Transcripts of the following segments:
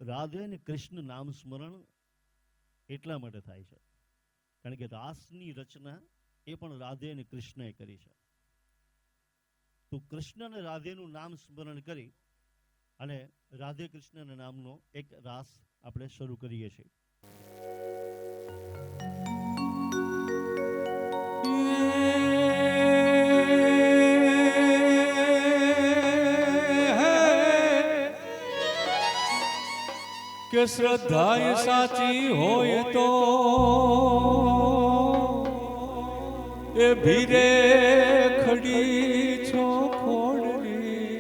રાધે અને કૃષ્ણ નામ સ્મરણ એટલા માટે થાય છે કારણ કે રાસની રચના એ પણ રાધે અને કૃષ્ણએ કરી છે. તો કૃષ્ણ અને રાધેનું નામ સ્મરણ કરી અને રાધે કૃષ્ણના નામનો એક રાસ આપણે શરૂ કરીએ છીએ. કે શ્રદ્ધા સાચી હોય તો એ ભીરે ખડી છો ખોડની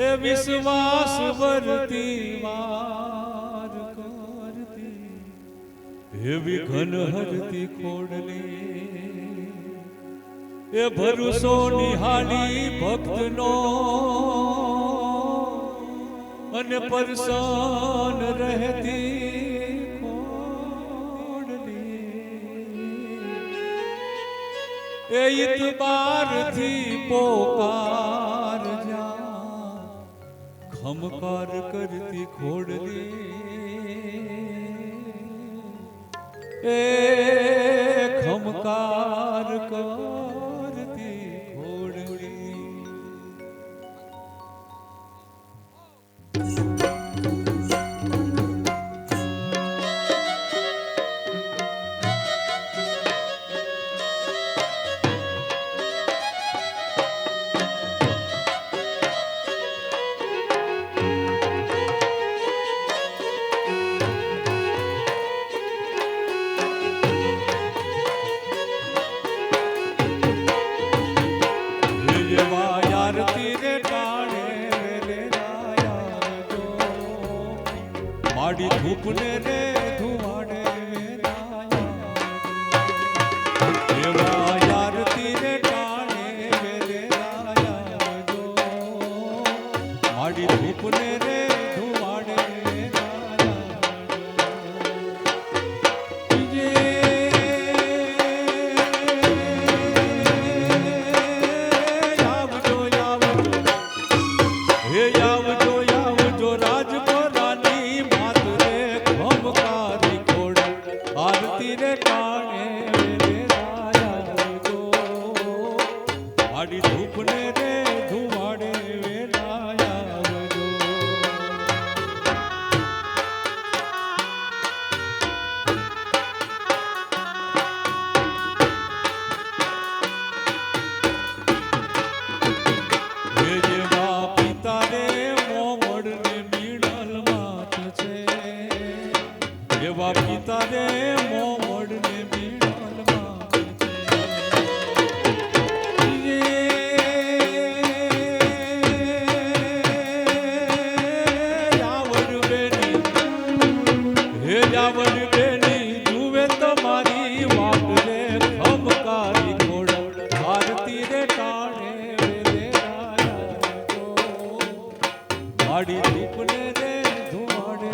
એ વિશ્વાસ વર્તી વાર કરતી એવી ઘન હરતી ખોડની એ ભરોસો નિહાળી ભક્તનો અને પરસન રહેતી ખોડલી એ ઇતબારથી પોકાર જા ખમકાર કરતી ખોડલી એ ખમકાર કરતી ખોડલી. માડી ધૂપને રે ધુવાડે એવા યારતી રે ટાણે વેલે રાયા જો માડી ધૂપને રે ધુવાડે એવા પિતા રે મોમડ ને બીડલ યાવડ બેની હે યાવડ બેની જુએ તમારી વાત રે ખમકારી ઘોડ ભારતી રે ટાણે રે માડી દીપને રે ધુવાડે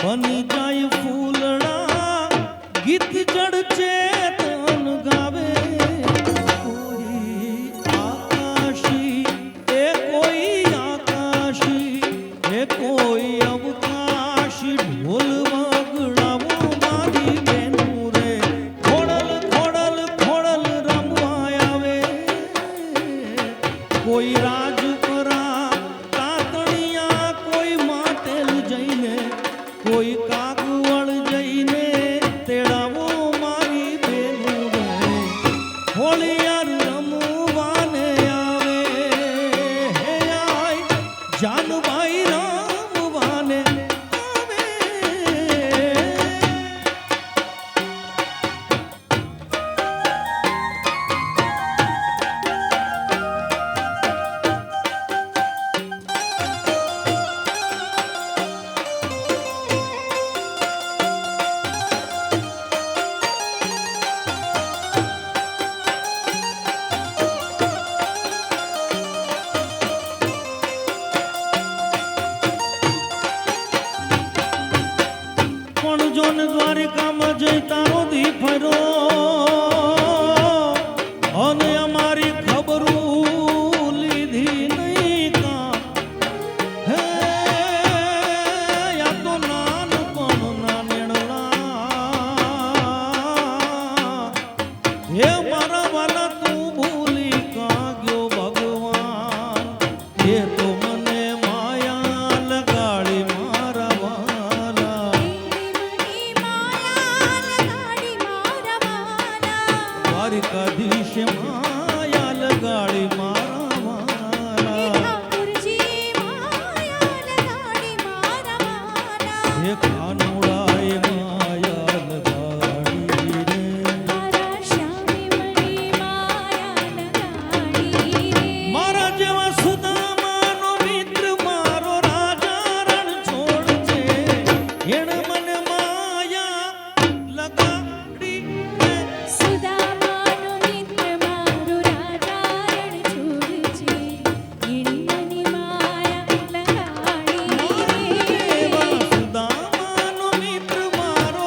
બની જાય ફૂલડા ગીત ચડચે તન ગાવે કોઈ આકાશી એ કોઈ આકાશી એ કોઈ અવકાશી ઢોલ વગડાવો મારી બેનું રે ખોડલ ખોડલ ખોડલ રમવા આવે કોઈ રાજપરા તાતણિયા કોઈ માટેલ જઈને કોઈ કાગવળ જઈને તેડાવો મારી બેનું રે હોળિયાર રમવાને આવે હે આય જાનભાઈ રમવાને આવે પણ જોન દ્વારિકામાં જઈ તારો દી ફરો અને અમારી ખબરું લીધી નહીં કા હે યા તો નાનપણના નેણલા હે મારા વાલા તું ભૂલી કા ગયો ભગવાન એ તો મને માયા લગાડી મારા વાલા દ્વારિકાધીશ માયા લગાડી મારા વાલા હે કાનુડાએ માયા લગાડી રે મારા જેવા સુદામાનો મિત્ર મારો રાજા રણ છોડ છે એણે મને માયા લગાડી રે સુદામાનો મિત્ર મારો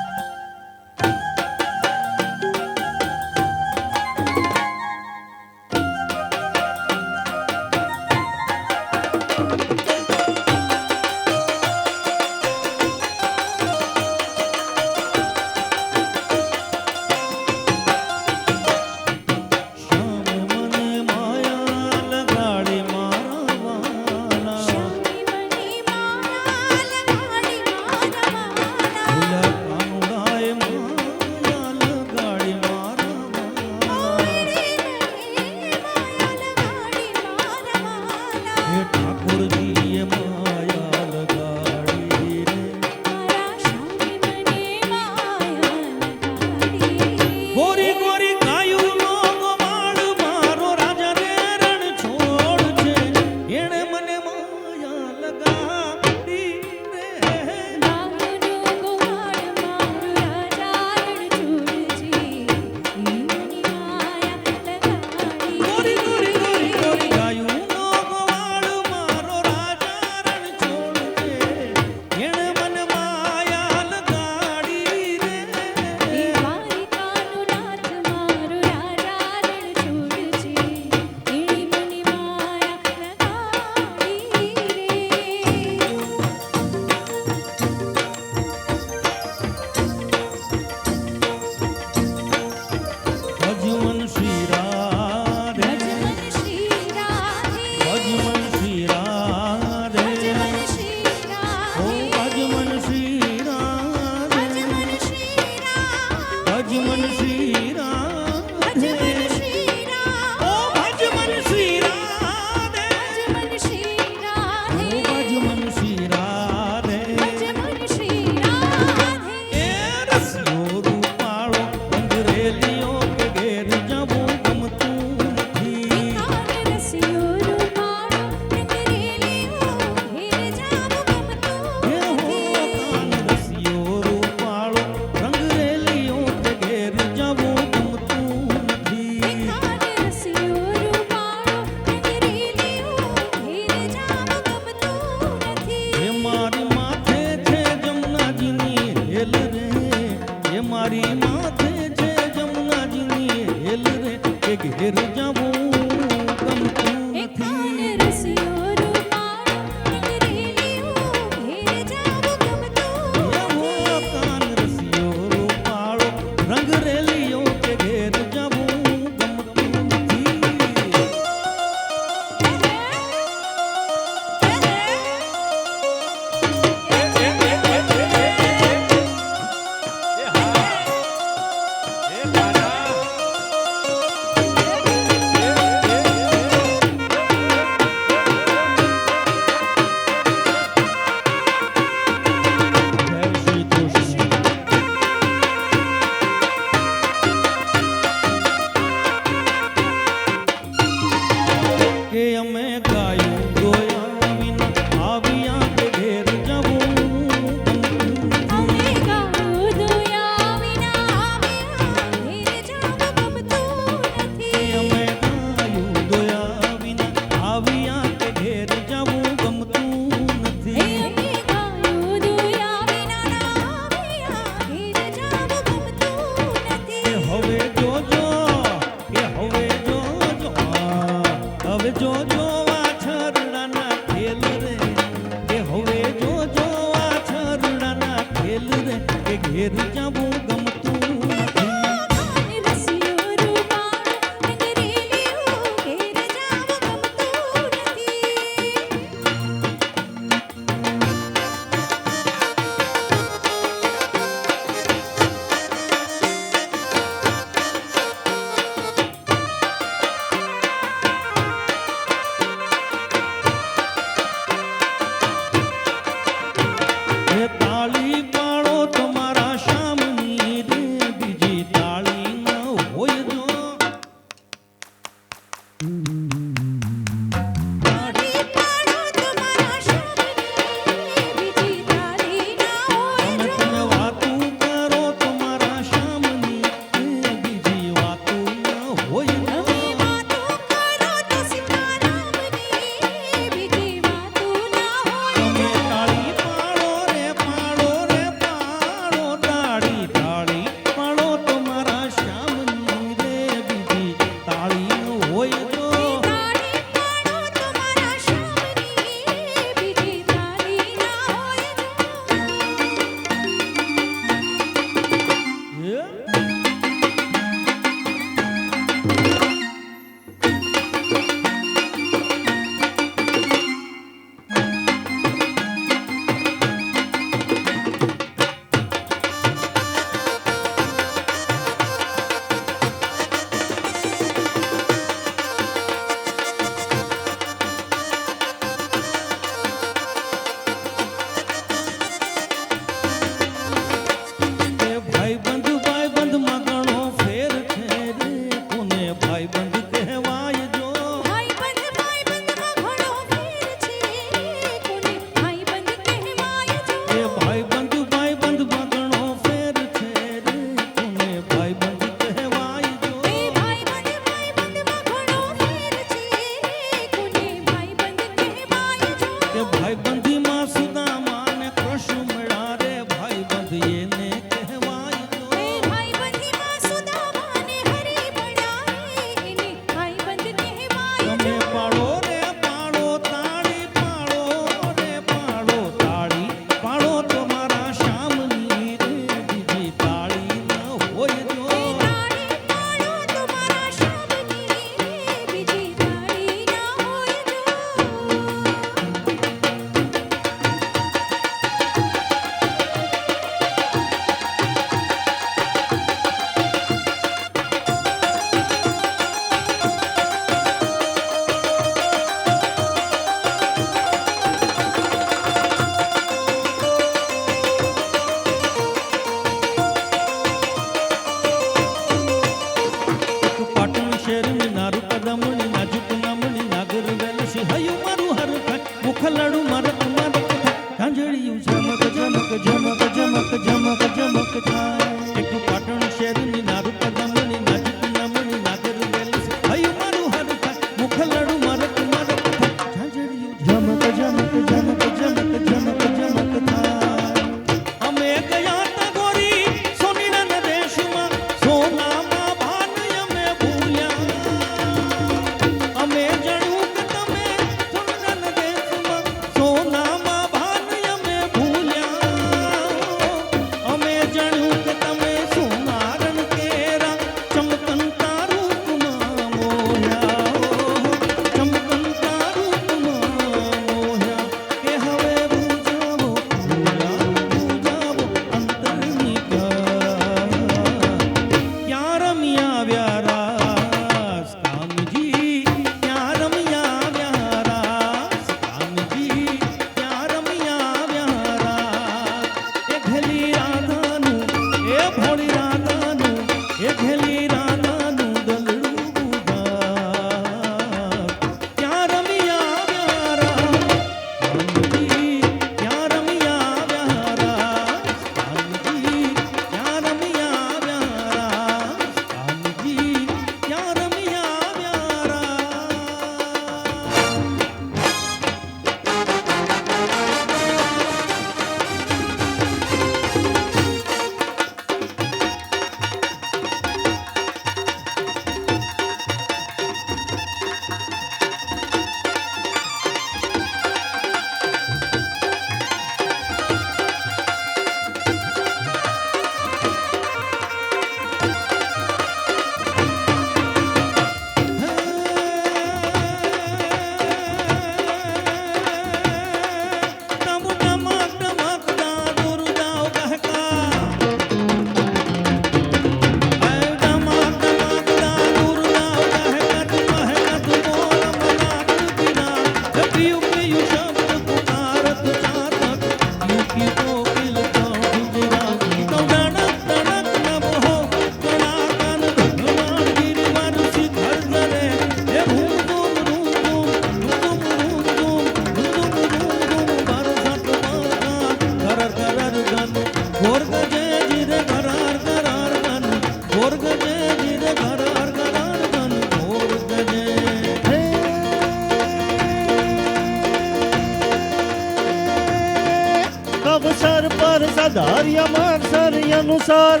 મારા ધાર્યામાં સર અનુસાર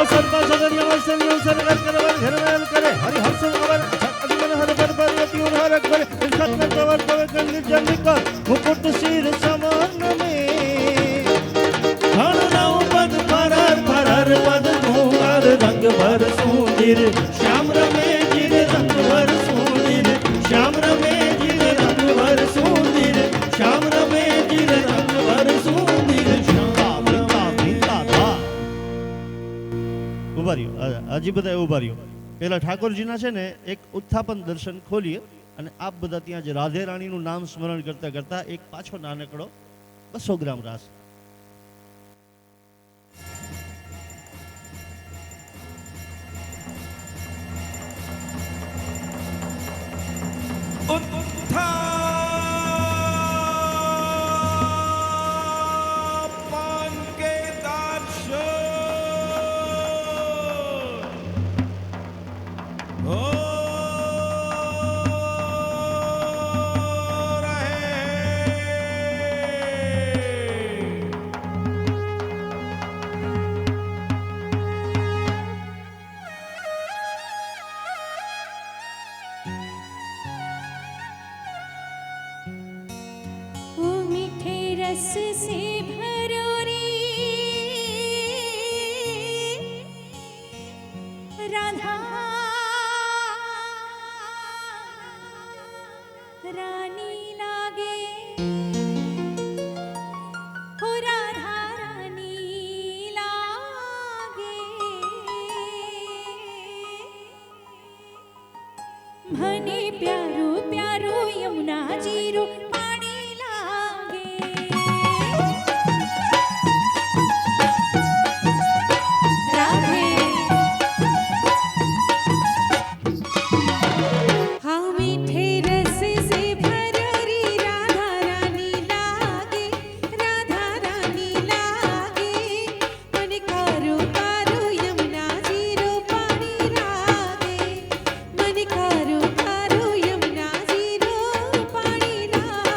સર પાસગરિયા સર સરકાર કરવર ઘરવાલ કરે હરિ હર્ષ અવર અજમન હર પર યતિ હર કરે ખતમ કવર કવર કંદ જનિકા મુકુટ શિર સમાન મે હણરાવ પદ ફરાર ફરાર પદ ધુંગાર રંગ ભર સુંદર શ્યામ રમે જીર રંગ ભર સુંદર શ્યામ રમે જીર રંગ ભર સુંદર શ્યામ રમે જીર રંગ ભર સુંદર શ્યામ ભીતા થા ઉભા રહ્યો હજી બધા ઉભા રહ્યો પેલા ઠાકોરજીના છે ને એક ઉત્થાપન દર્શન ખોલીએ અને આપ બધા ત્યાં જે રાધે રાણીનું નામ સ્મરણ કરતા કરતા એક પાછો નાનકડો 200 ગ્રામ રાસ उत्थापन के दर्शन हो ओ मीठे रस से भरो रे राधा रानी लागे हो राधा रानी लागे મને પ્યારો પ્યારો યમુના જીરો પાણી લાગે રાધે हाँ मीठे रस से भरी राधा रानी लागे राधा रानी लागे मन कारो कारो यमुना जीरो पानी लागे मन कारो कारो यमुना जीरो पानी लागे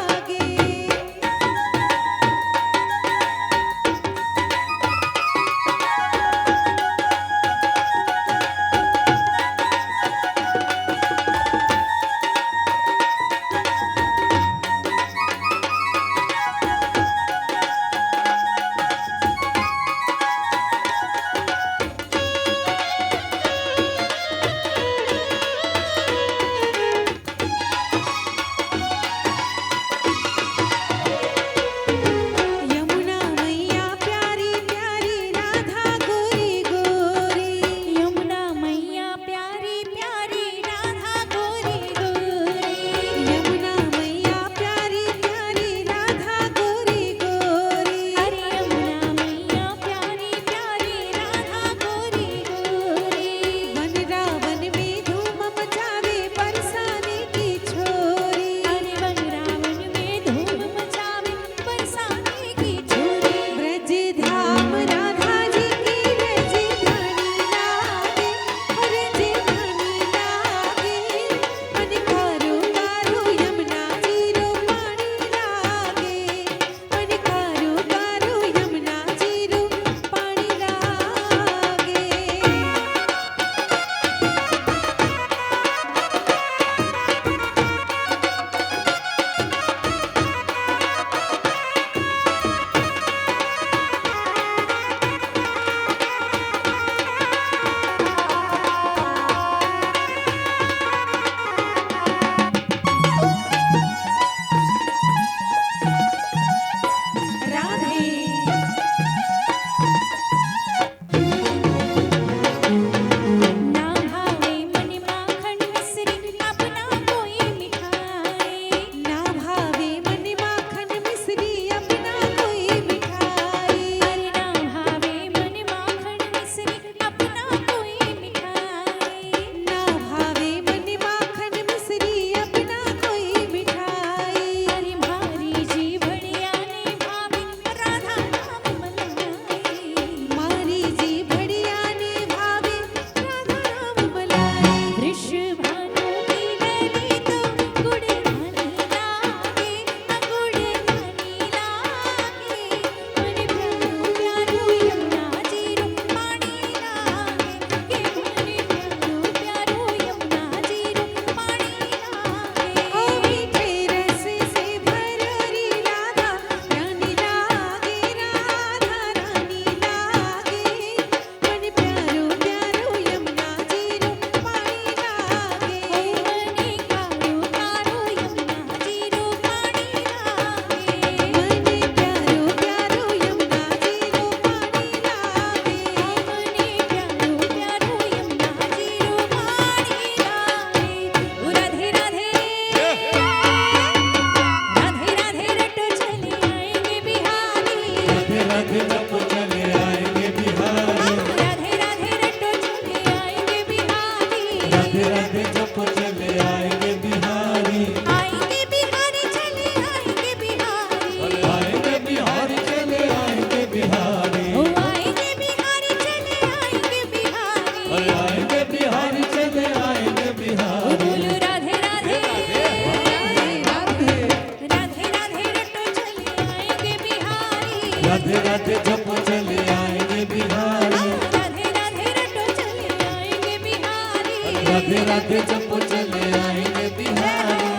राधे राधे जपो चले आएंगे बिहारी।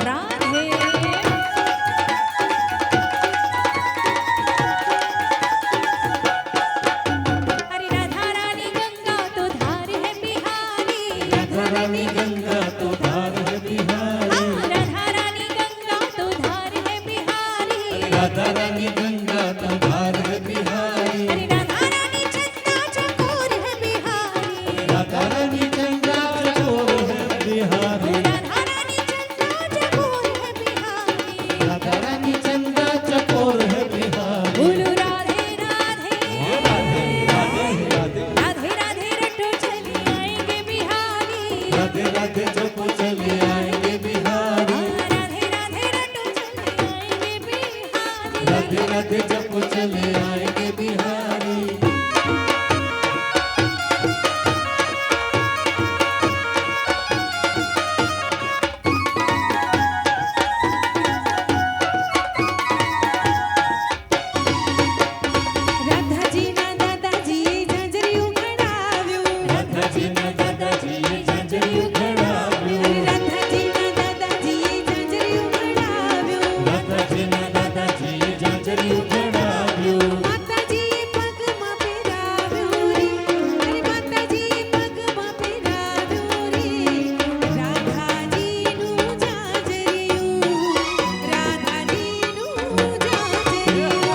राधे अरे राधा रानी गंगा तो धार है बिहारी। राधा रानी गंगा तो धार है बिहारी। राधा रानी गंगा तो धार है बिहारी। राधा रानी गंगा तो धार है बिहारी। अरे राधा रानी चंदा चकोर है बिहारी। राधा रानी गंगा चकोर है बिहारी। राधा रानी चंदा चकोर है बिहारी। राधा रानी चंदा चकोर है बिहारी। बोलो राधे राधे राधे राधे राधे राधे रटो चले आएंगे बिहारी। राधे राधे जपो चले आएंगे बिहारी। राधे राधे रटो चले आएंगे बिहारी। राधे राधे जपो चले आएंगे बिहारी। રાધાજીના દાદાજીએ ઝાંઝરિયું ઘડાવ્યું. રાધાજીના દાદાજીએ ઝાંઝરિયું ઘડાવ્યું. રાધાજીના દાદાજીએ ઝાંઝરિયું ઘડાવ્યું. રાધાજીના દાદાજીએ ઝાંઝરિયું ઘડાવ્યું. માતાજીએ પગમાં પહેરાવ્યું રે. અરે માતાજીએ પગમાં પહેરાવ્યું રે. રાધાજીનું ઝાંઝરિયું. રાધાજીનું ઝાંઝરિયું.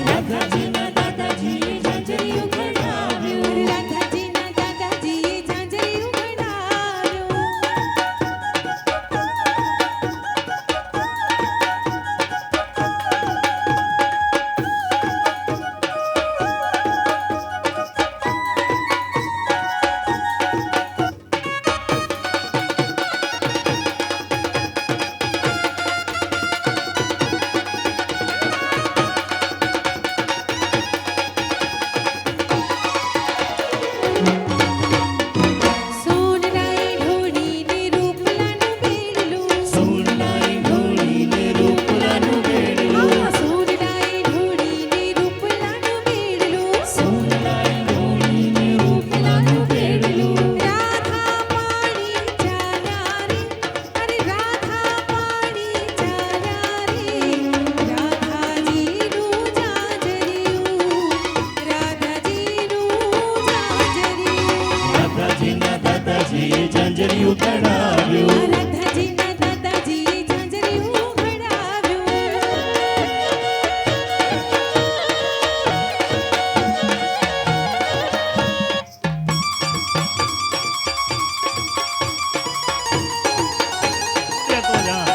રાધાજીના દાદાજીએ ઝાંઝરિયું ઘડાવ્યું. રાધાજીના દાદાજીએ ઝાંઝરિયું ઘડાવ્યું. સોનરાય ઢોળીને રૂપલાનું બેડલું. સોનલાઈ ઢોળીને રૂપલાનું બેડલું. સોનરાય ઢોળીને રૂપલાનું બેડલું. સોનલાઈ ઢોળીને રૂપલાનું બેડલું. રાધા પાણી ચાલ્યા રે. અરે રાધા પાણી ચાલ્યા રે. રાધાજીનું ઝાંઝરિયું. રાધાજીનું ઝાંઝરિયું. રાધાજીના દાદાજીએ ઝાંઝરિયું ઘડાવ્યું. રાધાજીના દાદાજીએ ઝાંઝરિયું ઘડાવ્યું. એ તો જા.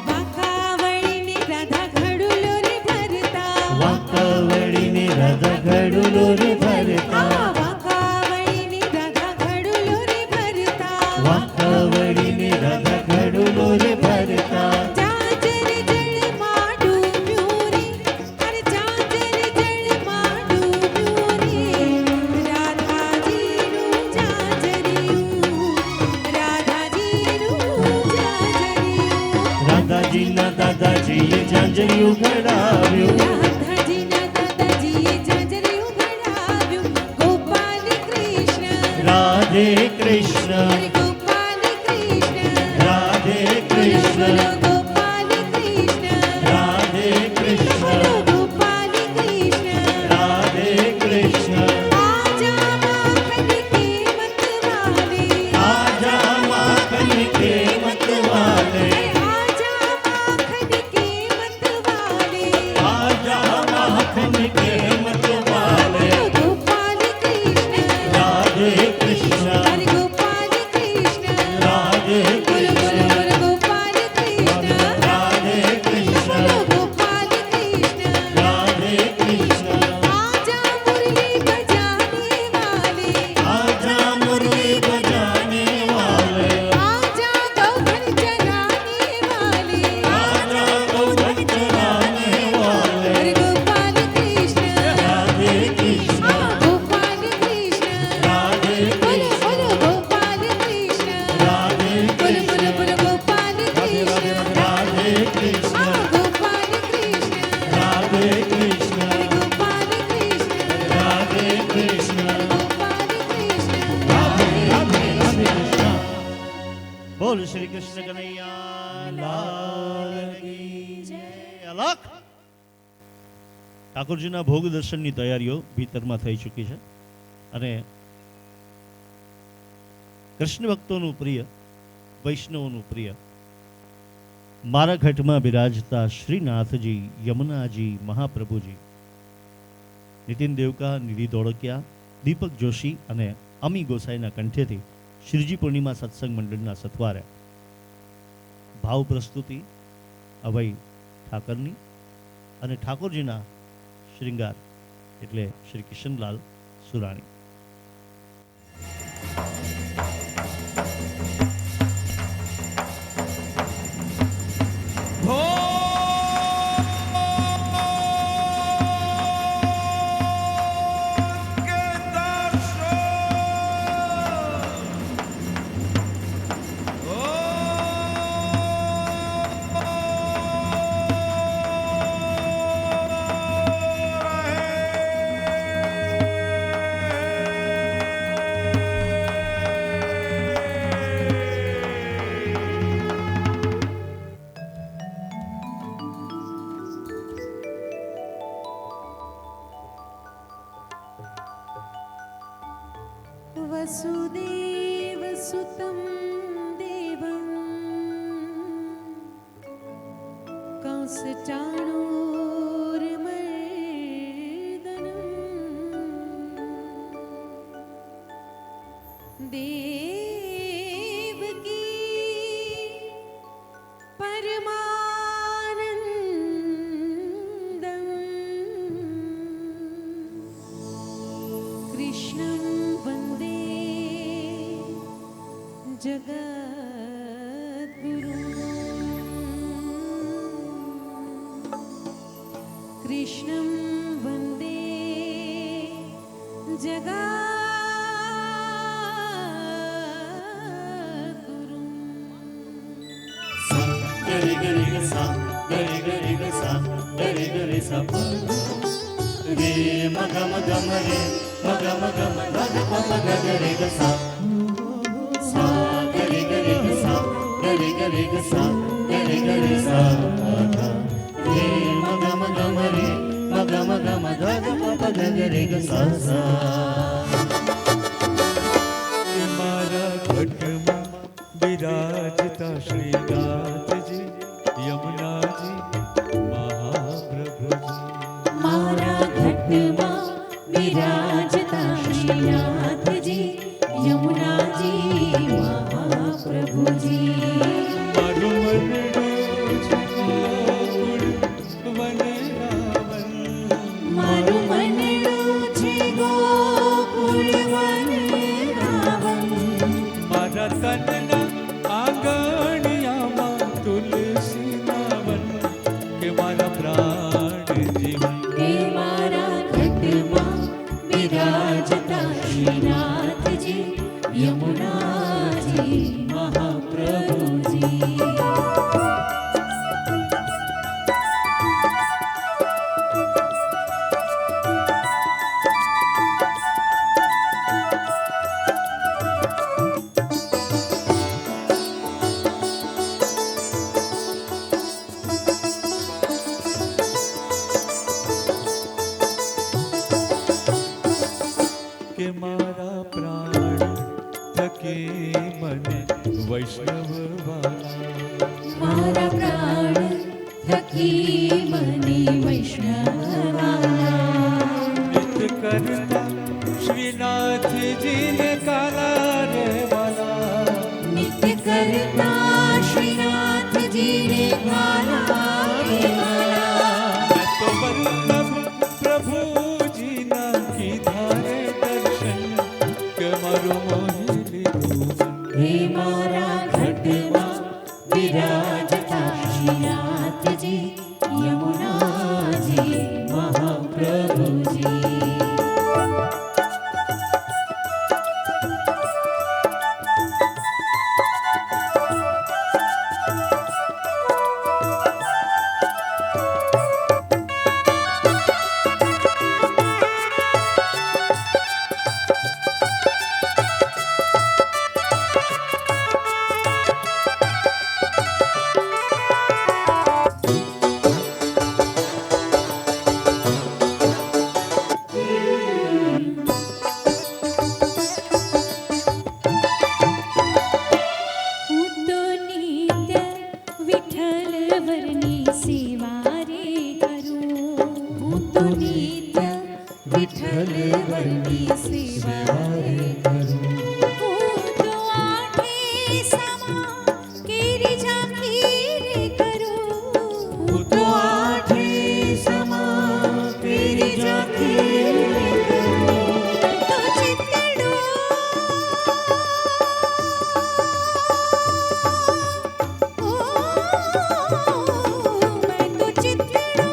વાંકાવળીને રાધા ઘડુલો રે ભરતા. વાંકાવળીને રાધા ઘડુલો રે ભરતા. વાંકાવળીને રાધા ઘડુલો રે ભરતા. વાંકાવળીને રાધા ઘડુલો રે ભરતા. ઝાંઝર જળમાં ડૂબ્યું રે. અરે ઝાંઝર જળમાં ડૂબ્યું રે. રાધાજીનું ઝાંઝરિયું. રાધાજીનું ઝાંઝરિયું. રાધાજીના દાદાજીએ ઝાંઝરિયું ઘડાવ્યું. રાધાજીના દાદાજીએ ઝાંઝરિયું ઘડાવ્યું. ગોપાલ કૃષ્ણ રાધે કૃષ્ણ. હરે ગોપાલ કૃષ્ણ રાધે બોલો કૃષ્ણ. ગોપાલ કૃષ્ણ રાધે કૃષ્ણ. બોલો ગોપાલ કૃષ્ણ રાધે કૃષ્ણ. આજા માખન કે મતવાલે આજા માખન કે મતવાલે. આજા માખન કે મતવાલે આજા માખન કે મતવાલે. બોલો ગોપાલ કૃષ્ણ રાધે કૃષ્ણ. હરે ગોપાલ કૃષ્ણ રાધે બોલો કૃષ્ણ. બોલો ગોપાલ કૃષ્ણ રાધે કૃષ્ણ. બોલો ગોપાલ કૃષ્ણ રાધે કૃષ્ણ. આજા મુરલી બજા કૃષ્ણ ગોપાલ કૃષ્ણ રાધે રાધે રાધે કૃષ્ણ બોલ શ્રી કૃષ્ણ કનૈયા લાલ કી જય. અલખ ઠાકોરજીના ભોગ દર્શનની તૈયારીઓ ભીતરમાં થઈ ચૂકી છે અને કૃષ્ણ ભક્તોનું પ્રિય, વૈષ્ણવોનું પ્રિય, મારા ઘટમાં બિરાજતા શ્રીનાથજી, યમુનાજી, મહાપ્રભુજી, નીતિન દેવકા, નિધિ ધોળકિયા, દીપક જોશી અને અમી ગોસાઈના કંઠેથી શ્રીજી પૂર્ણિમા સત્સંગ મંડળના સથવારે ભાવ પ્રસ્તુતિ અભય ઠાકરની અને ઠાકોરજીના શ્રીંગાર એટલે શ્રી કિશનલાલ સુરાણી. वसुदेवसुतं देवं कंसचाणूरमर्दनं देवकी परमानन्दं कृष्णं वन्दे जगद्गुरुं कृष्णं वन्दे जगद्गुरुं गरि गरि ग सा गरि गरि ग सा गरि गरि सा प रे म ग म ग म रे म ग म ग म ग ग प प ग ग रे ग सा सा गरि गरि ग सा गरि गरि ग सा गरि गरि सा प रे म ग म ग म रे म ग म ग म ग ग प प ग ग रे ग सा सा મારા ઘટમાં બિરાજતા શ્રીનાથજી યમુનાજી મહાપ્રભુજી मारा घटमा विराजता श्रीनाथजी यमुनाजी महाप्रभुजी મારું મનડું છે ગોકુળ વનરાવન मारु मनडू छे गोकुल वनरावन મારા તનના આંગણિયામાં તુલસીના વન કે મારા પ્રાણ જીવન हे मारा घटमा विराजता श्रीनाथजी यमुनाजी महाप्रभुजी કે મારા પ્રાણ થકે મને વૈષ્ણવ વાલા मारा प्राण थकी मने वैष्णवाला નિત કરતા શ્રીનાથજી ને કાલા રે વાલા नित्य करता श्रीनाथ जी ने काला रे वाला मैं तो वल्लभ प्रभुजी ना कीधा रे दर्शन કે મારું મોહી લીધું हे मारा घटमा विराजता श्रीनाथ जी यमुना जी महाप्रभु जी સેવા રે કરું. હું તો આઠે સમા કેરી ઝાંખી રે કરું. હું તો આઠે સમા તેરી ઝાંખી રે કરું. તો ચિતડો મેં તો ચિતડો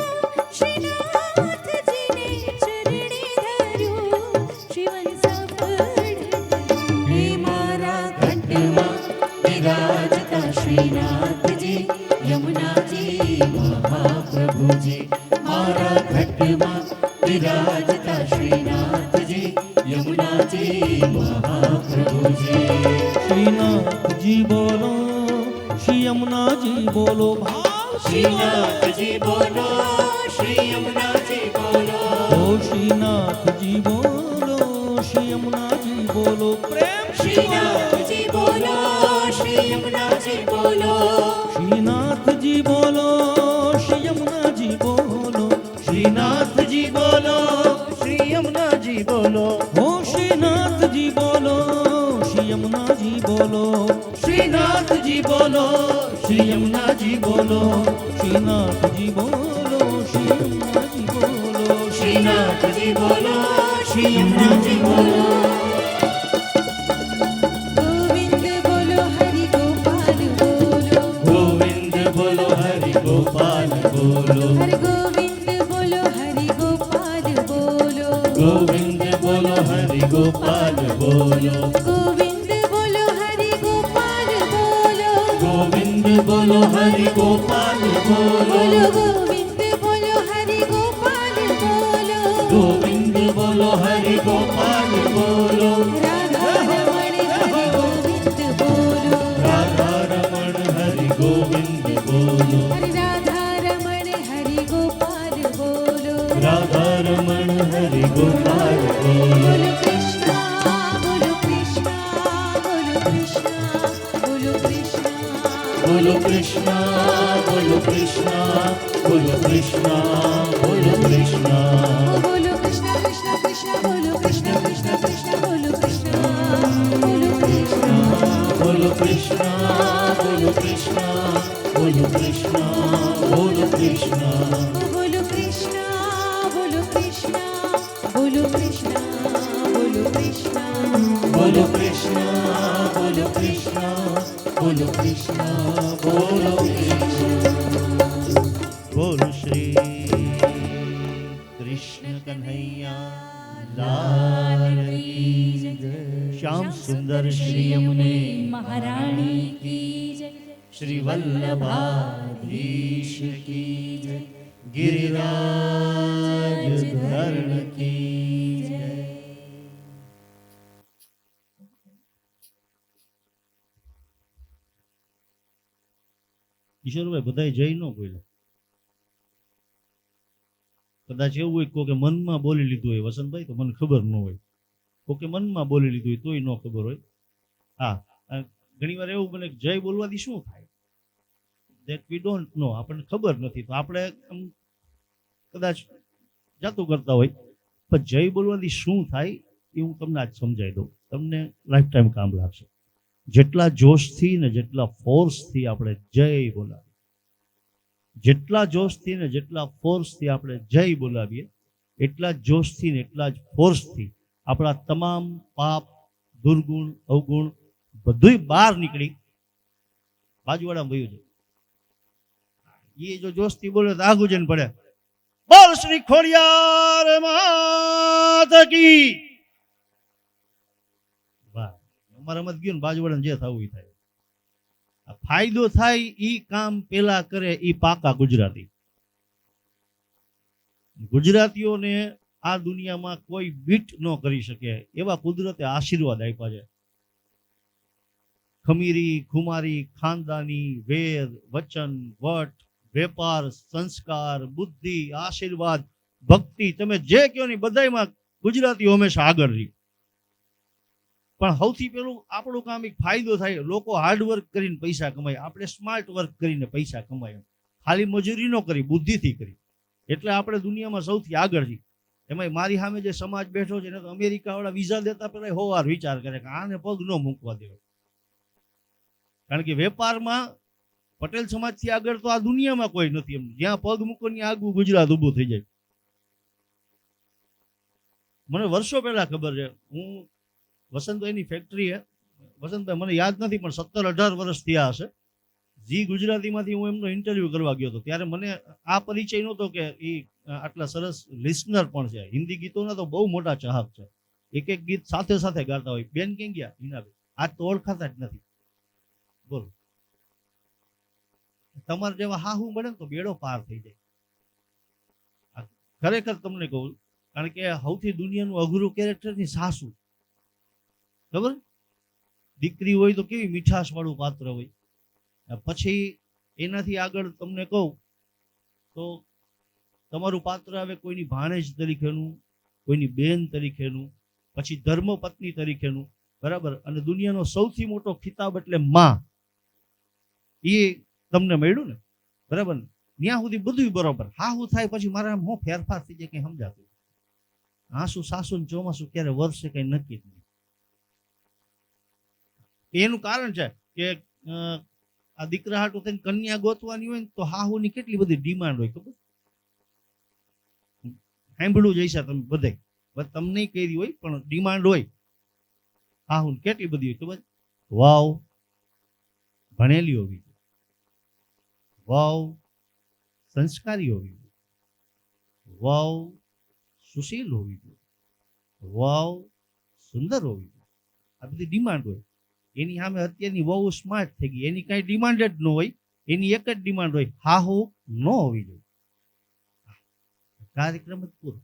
શ્રીનાથજીને ચરણે ધર્યું. જીવન સફળ હે મારા ઘટમાં વિરાજતા શ્રીનાથજી યમુનાજી મહાપ્રભુજી. મારા ઘટમાં વિરાજતા શ્રીનાથજી યમુનાજી મહાપ્રભુજી. શ્રીનાથજી બોલો શ્રી યમુનાજી બોલો ભાવ શ્રીનાથજી બોલો શ્રી યમુનાજી બોલો. ઓ શ્રીનાથજી બોલો શ્રી યમુનાજી બોલો પ્રેમ શ્રીનાથજી બોલો શ્રી યમુનાજી બોલો. શ્રીનાથજી બોલો શ્રી યમુનાજી બોલો શ્રીનાથજી બોલો શ્રી યમુનાજી બોલો. ઓ શ્રીનાથજી બોલો શ્રી યમુનાજી બોલો શ્રીનાથજી બોલો શ્રી યમુનાજી બોલો. શ્રીનાથજી બોલો શ્રી યમુનાજી બોલો શ્રીનાથજી બોલો શ્રી યમુનાજી બોલો. ગોવિંદ બોલો હરિ ગોપાલ બોલો. ગોવિંદ બોલો હરિ ગોપાલ બોલો. હર ગોવિંદ બોલો હરિ ગોપાલ બોલો. ગોવિંદ બોલો હરિ ગોપાલ બોલો. ગોવિંદ બોલો હરિ ગોપાલ બોલો. ગોવિંદ બોલો હરિ ગોપાલ બોલો. બોલો ગોવિંદ બોલો હરિ ગોપાલ બોલો. ગોવિંદ બોલો હરિ ગોપાલ બોલો. રાધા રમણ હરિ ગોવિંદ બોલો. રાધા રમણ હરિ ગોવિંદ બોલો. હરિ રાધા રમણ હરિ ગોપાલ બોલો. રાધા રમણ હરિ ગોપાલ બોલો. બોલો કૃષ્ણ બોલો કૃષ્ણ બોલો કૃષ્ણ બોલો કૃષ્ણ. બોલો કૃષ્ણ બોલો કૃષ્ણ બોલો કૃષ્ણ બોલો કૃષ્ણ. બોલો કૃષ્ણ કૃષ્ણ કૃષ્ણ બોલો કૃષ્ણ કૃષ્ણ કૃષ્ણ બોલો કૃષ્ણ બોલો કૃષ્ણ. બોલો કૃષ્ણ બોલો કૃષ્ણ બોલો કૃષ્ણ બોલો કૃષ્ણ. બોલો કૃષ્ણ બોલો કૃષ્ણ બોલો કૃષ્ણ બોલો કૃષ્ણ. બોલો કૃષ્ણ બોલો કૃષ્ણ બોલો કૃષ્ણ બોલો કૃષ્ણ. બોલ શ્રી કૃષ્ણ કન્હૈયા લાલ કી જય. શ્યામ સુંદર શ્રી યમુને મહારાણી કી જય. શ્રી વલ્લભાધીશ કી જય. गिरिराज धरण की जय. ઈશ્વરભાઈ બધાય જય ન બોલ્યા. કદાચ એવું હોય કોકે મનમાં બોલી લીધું હોય વસંતભાઈ તો મને ખબર ન હોય, કોકે મનમાં બોલી લીધું હોય તોય ન ખબર હોય. હા, ઘણી વાર એવું બને જય બોલવાથી શું થાય that we don't know, આપણને ખબર નથી, તો આપણે કદાચ જાતું કરતા હોય, પણ જય બોલવાથી શું થાય એ હું તમને આજ સમજાવી દઉં, તમને લાઈફ ટાઈમ કામ લાગશે. જેટલા જોશથી ને જેટલા ફોર્સથી આપણે જય બોલાવીએ, જેટલા જોશથી ને જેટલા ફોર્સથી આપણે જય બોલાવીએ, એટલા જ જોશથી ને એટલા જ ફોર્સથી આપણા તમામ પાપ, દુર્ગુણ, અવગુણ બધુંય બહાર નીકળી બાજુવાળામાં વયું જાય. એ જો જોશથી બોલે તો આગુ જઈને પડે. બોલ શ્રી ખોડિયાર માત કી. વાહ, અમારા મત ગયું ને બાજુવાળાને જે થવું એ થાય. ફાયદો થાય ઈ કામ પેલા કરે ઈ પાકા ગુજરાતી. ગુજરાતીઓને આ દુનિયામાં કોઈ બીટ ન કરી શકે એવા કુદરતે આશીર્વાદ આપ્યા છે. ખમીરી, ખુમારી, ખાનદાની, વેદ, વચન, વટ, વેપાર, સંસ્કાર, બુદ્ધિ, આશીર્વાદ, ભક્તિ, તમે જે કહો ને બધાયમાં ગુજરાતીઓ હંમેશા આગળ રહી. પણ સૌથી પેલું આપણું કામ એક ફાયદો થાય. લોકો હાર્ડવર્ક કરીને પૈસા કમાય, આપણે સ્માર્ટ વર્ક કરીને પૈસા કમાય. ખાલી મજૂરી ન કરી, બુદ્ધિથી કરી, એટલે આપણે દુનિયામાં સૌથી આગળ છીએ. એમાં મારી સામે જે સમાજ બેઠો છે એને તો અમેરિકા વાળા વિઝા દેતા પહેલા 100 વાર વિચાર કરે કે આને પગ ન મૂકવા દેવાય. કારણ કે વેપારમાં પટેલ સમાજથી આગળ તો આ દુનિયામાં કોઈ નથી. એમ જ્યાં પગ મૂકો ત્યાં આગું ગુજરાત ઊભું થઈ જાય. મને વર્ષો પહેલા ખબર છે, હું વસંતભાઈની ફેક્ટરી હે, વસંતભાઈ મને યાદ નથી પણ 17-18 વર્ષ થયા હશે. જી ગુજરાતીમાંથી હું એમનો ઇન્ટરવ્યુ કરવા ગયો હતો. ત્યારે મને આ પરિચય નહોતો કે એ આટલા સરસ લિસનર પણ છે. હિન્દી ગીતોના તો બહુ મોટા ચાહક છે. એક એક ગીત સાથે સાથે ગાતા હોય. બેન ક્યાં ગયા? હિનાબેન આજ તો ઓળખાતા જ નથી. બોલો, તમારે જેવા હાહુ મળે ને તો બેડો પાર થઈ જાય. ખરેખર તમને કહું, કારણ કે સૌથી દુનિયાનું અઘરું કેરેક્ટર ની સાસુ. ખબર? દીકરી હોય તો કેવી મીઠાશ વાળું પાત્ર હોય. પછી એનાથી આગળ તમને કહું તો તમારું પાત્ર આવે કોઈની ભાણેજ તરીકેનું, કોઈની બેન તરીકેનું, પછી ધર્મપત્ની તરીકેનું, બરાબર. અને દુનિયાનો સૌથી મોટો ખિતાબ એટલે માં, એ તમને મળ્યું ને, બરાબર. ત્યાં સુધી બધું બરોબર. હાહુ થાય પછી મારા હું ફેરફાર થઈ જાય કઈ સમજાતું. આંસુ સાસુ ને ચોમાસું ક્યારે વર્ષે કઈ નક્કી જ નહીં. એનું કારણ છે કે આ દીકરા હાટું થઈને કન્યા ગોતવાની હોય ને તો હાહુની કેટલી બધી ડિમાન્ડ હોય ખબર? સાંભળવું જઈશે તમે બધે, તમને કરી હોય પણ ડિમાન્ડ હોય હાહુ કેટલી બધી હોય ખબર? વાવ ભણેલી હોવી જોઈએ, વાવ સંસ્કારી હોવી જોઈએ, વાવ સુશીલ હોવી જોઈએ, વાવ સુંદર હોવી જોઈએ. આ બધી ડિમાન્ડ હોય. એની સામે અત્યારની બહુ સ્માર્ટ થઈ ગઈ, એની કઈ ડિમાન્ડ જ ન હોય. એની એક જ ડિમાન્ડ હોય, હાહુ ન હોવી જોઈએ. કાર્યક્રમ જ પૂરો.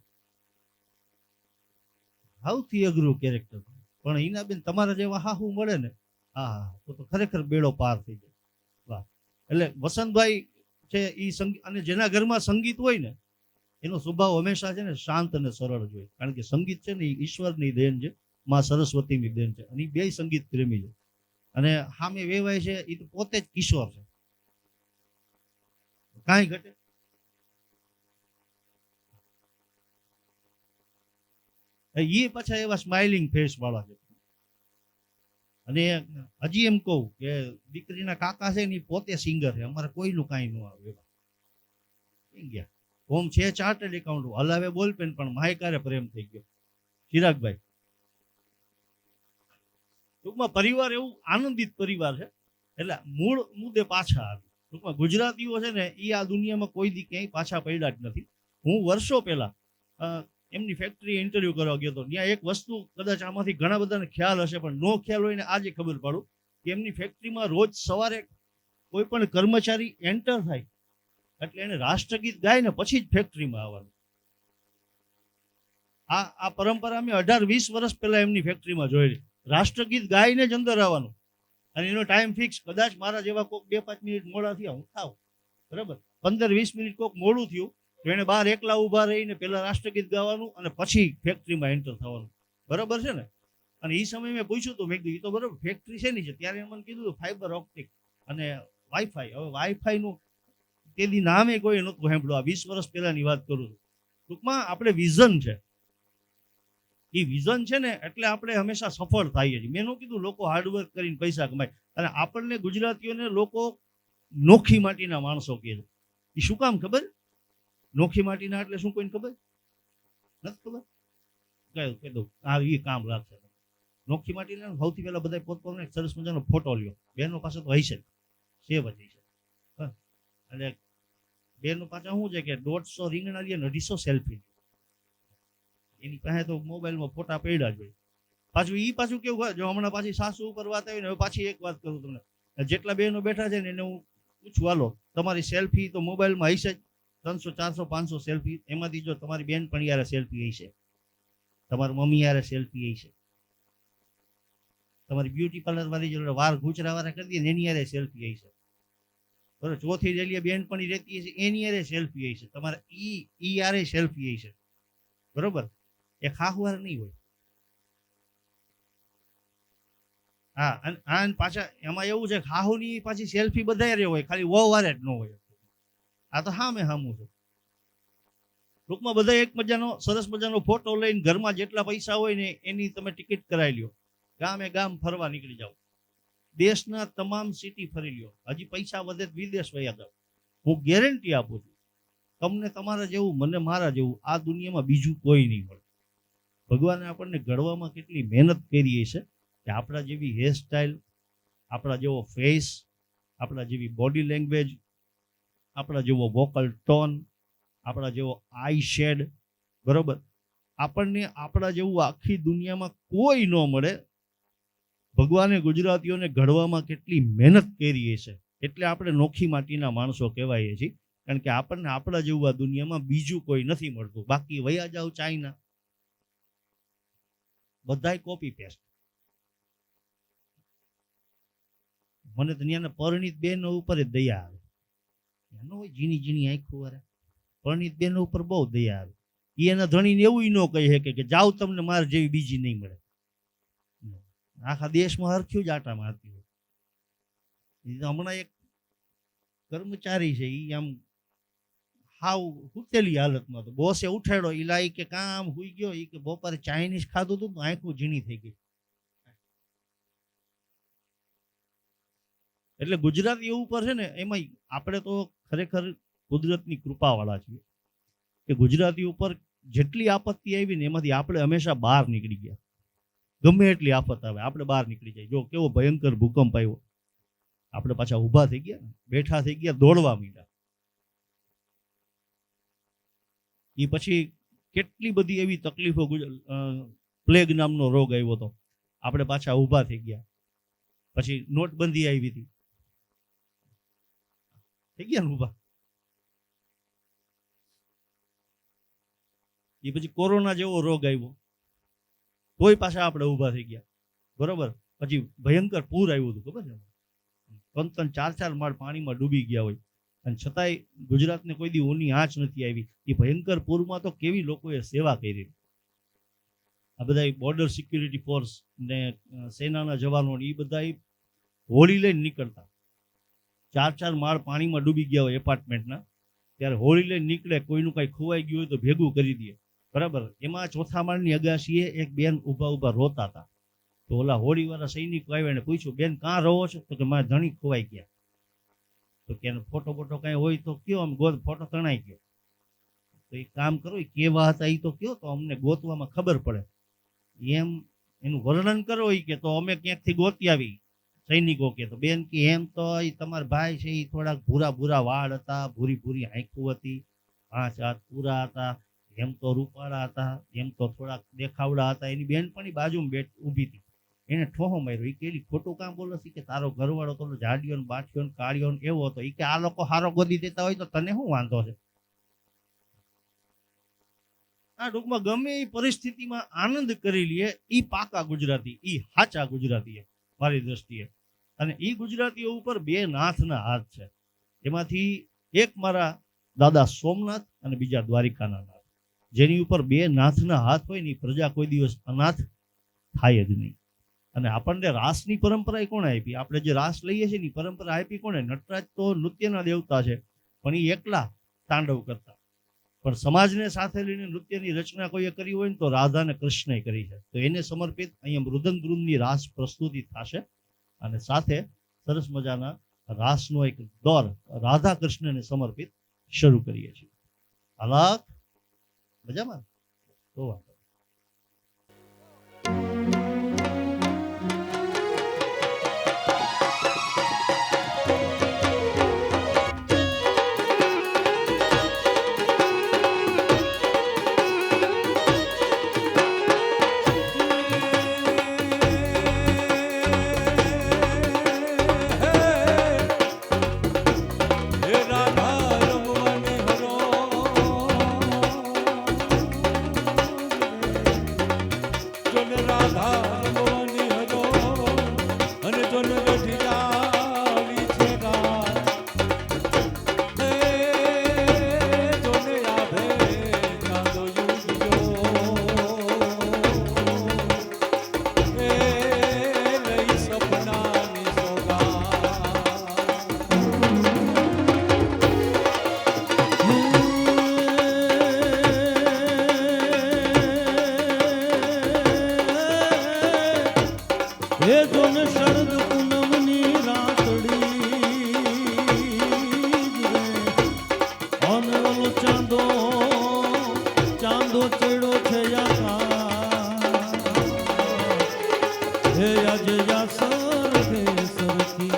સૌથી અઘરું કેરેક્ટર. પણ હિનાબેન તમારા જેવા હાહુ મળે ને, હા તો ખરેખર બેડો પાર થઈ જાય. વાહ. એટલે વસંતભાઈ છે એ સંગીત, અને જેના ઘરમાં સંગીત હોય ને એનો સ્વભાવ હંમેશા છે ને શાંત અને સરળ જ હોય. કારણ કે સંગીત છે ને એ ઈશ્વરની દેન છે, માં સરસ્વતીની દેન છે. અને એ બે સંગીત પ્રેમી છે. અને સામે વેવાય છે એ તો પોતે જ કિશોર છે, કાંઈ ઘટે. એ પાછા એવા સ્માઇલિંગ ફેસ વાળા છે. અને હજી એમ કહું કે દીકરીના કાકા છે ને એ પોતે સિંગર છે. અમારે કોઈનું કાંઈ ન આવે એવા ગયા. ઓમ છે ચાર્ટર્ડ એકાઉન્ટ, હલાવે બોલપેન, પણ માયકારે પ્રેમ થઈ ગયો. ચિરાગભાઈ ટૂંકમાં પરિવાર એવું આનંદિત પરિવાર છે. એટલે મૂળ મુદ્દે પાછા આવે. ટૂંકમાં ગુજરાતીઓ છે ને એ આ દુનિયામાં કોઈ દી ક્યાંય પાછા પડ્યા જ નથી. હું વર્ષો પહેલા એમની ફેક્ટરી ઇન્ટરવ્યુ કરવા ગયો હતો. ત્યાં એક વસ્તુ કદાચ આમાંથી ઘણા બધાને ખ્યાલ હશે પણ નો ખ્યાલ હોય ને આજે ખબર પાડું કે એમની ફેક્ટરીમાં રોજ સવારે કોઈ પણ કર્મચારી એન્ટર થાય એટલે એને રાષ્ટ્રગીત ગાય ને પછી જ ફેક્ટરીમાં આવવાનું. આ પરંપરા અમે 18-20 વર્ષ પહેલા એમની ફેક્ટરીમાં જોયેલી. રાષ્ટ્રગીત ગાઈને જ અંદર આવવાનું. અને એનો ટાઈમ ફિક્સ. કદાચ મારા જેવા કોઈક 2-5 મિનિટ મોડા થયા, હું થાવ બરાબર, 15-20 મિનિટ કોઈક મોડું થયું તો એને બહાર એકલા ઊભા રહીને પહેલા રાષ્ટ્રગીત ગાવાનું અને પછી ફેક્ટરીમાં એન્ટર થવાનું. બરાબર છે ને? અને એ સમયે મેં પૂછ્યું હતું, મેં કીધું એ તો બરાબર ફેક્ટરી છે ની છે? ત્યારે મને કીધું ફાઈબર ઓપ્ટિક અને વાઈફાઈ. હવે વાઈફાઈનું તેની નામે કોઈ નહોતું સાંભળ્યું. આ 20 વર્ષ પહેલાની વાત કરું છું. ટૂંકમાં આપણે વિઝન છે, એ વિઝન છે ને એટલે આપણે હંમેશા સફળ થઈએ છીએ. મેં ન કીધું લોકો હાર્ડવર્ક કરીને પૈસા કમાય. અને આપણને ગુજરાતીઓને લોકો નોખી માટીના માણસો કહે છે. એ શું કામ ખબર? નોખી માટીના એટલે શું કોઈને ખબર નથી? ખબર? કહી દઉં, આ એ કામ લાગશે. નોખી માટીના સૌથી પહેલા બધા પોતપોતાનો એક સરસ મજાનો ફોટો લ્યો. બહેનો પાસે તો હશે સેવ જ હશે. એટલે બહેનો પાછા શું છે કે 150 રીંગણા લે ને 250 સેલ્ફી. એની પાસે તો મોબાઈલમાં ફોટા પડ્યા જ હોય. પાછું પાછું કેવું હોય, જો હમણાં પાછી સાસુ ઉપર વાત આવી ને, હવે પાછી એક વાત કરું તમને. જેટલા બહેનો બેઠા છે ને એને હું પૂછું, હાલો તમારી સેલ્ફી તો મોબાઈલમાં હશે જ 300, 400, 500 સેલ્ફી. એમાંથી જો તમારી બેન પણ યારે સેલ્ફી હશે, તમારી મમ્મી યારે સેલ્ફી હશે, તમારી બ્યુટી પાર્લર વાળી જો વાર ઘૂંચરા વાળા કરી દે ને એની યારે સેલ્ફી હશે. બરોબર, ચોથી રેલીએ બેન પણ રહેતી હશે એની યારે સેલ્ફી હશે, તમારે ઈ યારે સેલ્ફી હશે. બરોબર, એ ખાહવાર નહીં હોય. હા, અને પાછા એમાં એવું છે ખાહુની પાછી સેલ્ફી બધા હોય, ખાલી વહુ વારે જ ન હોય. આ તો હામે હામું છે. ટૂંકમાં બધા એક મજાનો સરસ મજાનો ફોટો લઈને ઘરમાં જેટલા પૈસા હોય ને એની તમે ટિકિટ કરાવી લ્યો, ગામે ગામ ફરવા નીકળી જાઓ, દેશના તમામ સિટી ફરી લ્યો, હજી પૈસા વધે તો વિદેશ વયા જાઓ. હું ગેરંટી આપું છું, તમને તમારા જેવું મને મારા જેવું આ દુનિયામાં બીજું કોઈ નહીં મળે. ભગવાને આપણને ઘડવામાં કેટલી મહેનત કરી છે કે આપણા જેવી હેરસ્ટાઇલ, આપણા જેવો ફેસ, આપણા જેવી બોડી લેંગ્વેજ, આપણા જેવો વોકલ ટોન, આપણા જેવો આઈ શેડ, બરોબર, આપણને આપણા જેવું આખી દુનિયામાં કોઈ ન મળે. ભગવાને ગુજરાતીઓને ઘડવામાં કેટલી મહેનત કરી છે એટલે આપણે નોખી માટીના માણસો કહેવાય છીએ, કારણ કે આપણને આપણા જેવું આ દુનિયામાં બીજું કોઈ નથી મળતું. બાકી વયા જાવ ચાઇના, બધાય કોપી પેસ્ટ. મને તો ત્યાંના પરણિત બેન ઉપર જ દયા આવે. એનો હોય ઝીણી ઝીણી આંખો વાળા પરણિત બેન ઉપર બહુ દયા આવે. એના ધણીને એવું ન કહી શકે કે જાઓ તમને મારે જેવી બીજી નહીં મળે. આખા દેશમાં હરખ્યું જ આટા મારતી હોય. હમણાં એક કર્મચારી છે, એ આમ હાવ હુતેલી હાલતમાં, તો બોસે ઉઠાડ્યો, ઈલા કે કામ હુઈ ગયો, એ કે બપોરે ચાઇનીઝ ખાધું હતું તો આંખું ઝીણી થઈ ગઈ. એટલે ગુજરાતી ઉપર છે ને, એમાં આપણે તો ખરેખર કુદરતની કૃપાવાળા છીએ કે ગુજરાતી ઉપર જેટલી આપત્તિ આવી ને એમાંથી આપણે હંમેશા બહાર નીકળી ગયા. ગમે એટલી આફત આવે આપણે બહાર નીકળી જાય. જો કેવો ભયંકર ભૂકંપ આવ્યો, આપણે પાછા ઊભા થઈ ગયા, બેઠા થઈ ગયા, દોડવા માંડ્યા. એ પછી કેટલી બધી એવી તકલીફો, પ્લેગ નામનો રોગ આવ્યો હતો, આપણે પાછા ઊભા થઈ ગયા. પછી નોટબંધી આવી હતી, થઈ ગયા ને ઊભા. એ પછી કોરોના જેવો રોગ આવ્યો, તોય પાછા આપણે ઊભા થઈ ગયા, બરોબર. પછી ભયંકર પૂર આવ્યું હતું, ખબર છે, 3-4 માળ પાણીમાં ડૂબી ગયા હોય, અને છતાંય ગુજરાતને કોઈ દી ઊની આંચ નથી આવી. એ ભયંકર પૂરમાં તો કેવી લોકોએ સેવા કરી. આ બધા બોર્ડર સિક્યુરિટી ફોર્સ ને સેનાના જવાનો એ બધા હોળી લઈને નીકળતા. 4 માળ પાણીમાં ડૂબી ગયા હોય એપાર્ટમેન્ટના, ત્યારે હોળી લઈને નીકળે, કોઈનું કાંઈ ખોવાઈ ગયું હોય તો ભેગું કરી દે, બરાબર. એમાં 4થા માળની અગાશીએ એક બેન ઊભા રોતા હતા. તો ઓલા હોળીવાળા સૈનિકો આવ્યા ને પૂછ્યું, બેન કાં રહો છો? તો કે મારા ધણી ખોવાઈ ગયા. તો કે ફોટો કાંઈ હોય તો કયો, આમ ગોત ફોટો તણાઈ ગયો. તો એ કામ કરો, એ કેવા હતા એ તો કયો, તો અમને ગોતવામાં ખબર પડે. એમ એનું વર્ણન કરો એ કે તો અમે ક્યાંકથી ગોતી આવી. સૈનિકો કે તો બેન કે એમ તો એ તમારા ભાઈ છે એ થોડાક ભૂરા વાળ હતા, ભૂરી આંખું હતી, 5 હાથ પૂરા હતા, એમ તો રૂપાળા હતા, એમ તો થોડાક દેખાવડા હતા. એની બેન પણ બાજુમાં ઊભી હતી, એને ઠોહો માર્યો. એ કે ખોટું કામ બોલો છે કે તારો ઘરવાળો તો જાડિયો ને બાઠિયો ને કાળિયો ને એવો હતો. એ કે આ લોકો હારો ગોદી દેતા હોય તો તને શું વાંધો છે? આ ટૂંકમાં ગમે એ પરિસ્થિતિમાં આનંદ કરી લઈએ, એ પાકા ગુજરાતી, એ સાચા ગુજરાતી મારી દ્રષ્ટિએ. અને એ ગુજરાતીઓ ઉપર 2 નાથના હાથ છે. એમાંથી એક મારા દાદા સોમનાથ અને બીજા દ્વારિકાના નાથ. જેની ઉપર 2 નાથના હાથ હોય ને, પ્રજા કોઈ દિવસ અનાથ થાય જ નહીં. અને આપણને રાસની પરંપરા કોણે આપી? આપણે જે રાસ લઈએ છીએ ને પરંપરા આપી કોણે? નટરાજ તો નૃત્યના દેવતા છે, પણ એ એકલા તાંડવ કરતા. પણ સમાજને સાથે લઈને નૃત્યની રચના કોઈએ કરી હોય ને તો રાધા અને કૃષ્ણએ કરી છે. તો એને સમર્પિત અહીંયા મૃદંગ વૃંદની રાસ પ્રસ્તુતિ થશે, અને સાથે સરસ મજાના રાસનો એક દોર રાધા કૃષ્ણને સમર્પિત શરૂ કરીએ છીએ. હાલાત મજામાં તો વાત. હે જોન શરદ પૂનમની રાતડી રે અને ઓલો ચાંદો ચાંદો ચડ્યો છે આકાશ હે આજે યાસર હે સરખી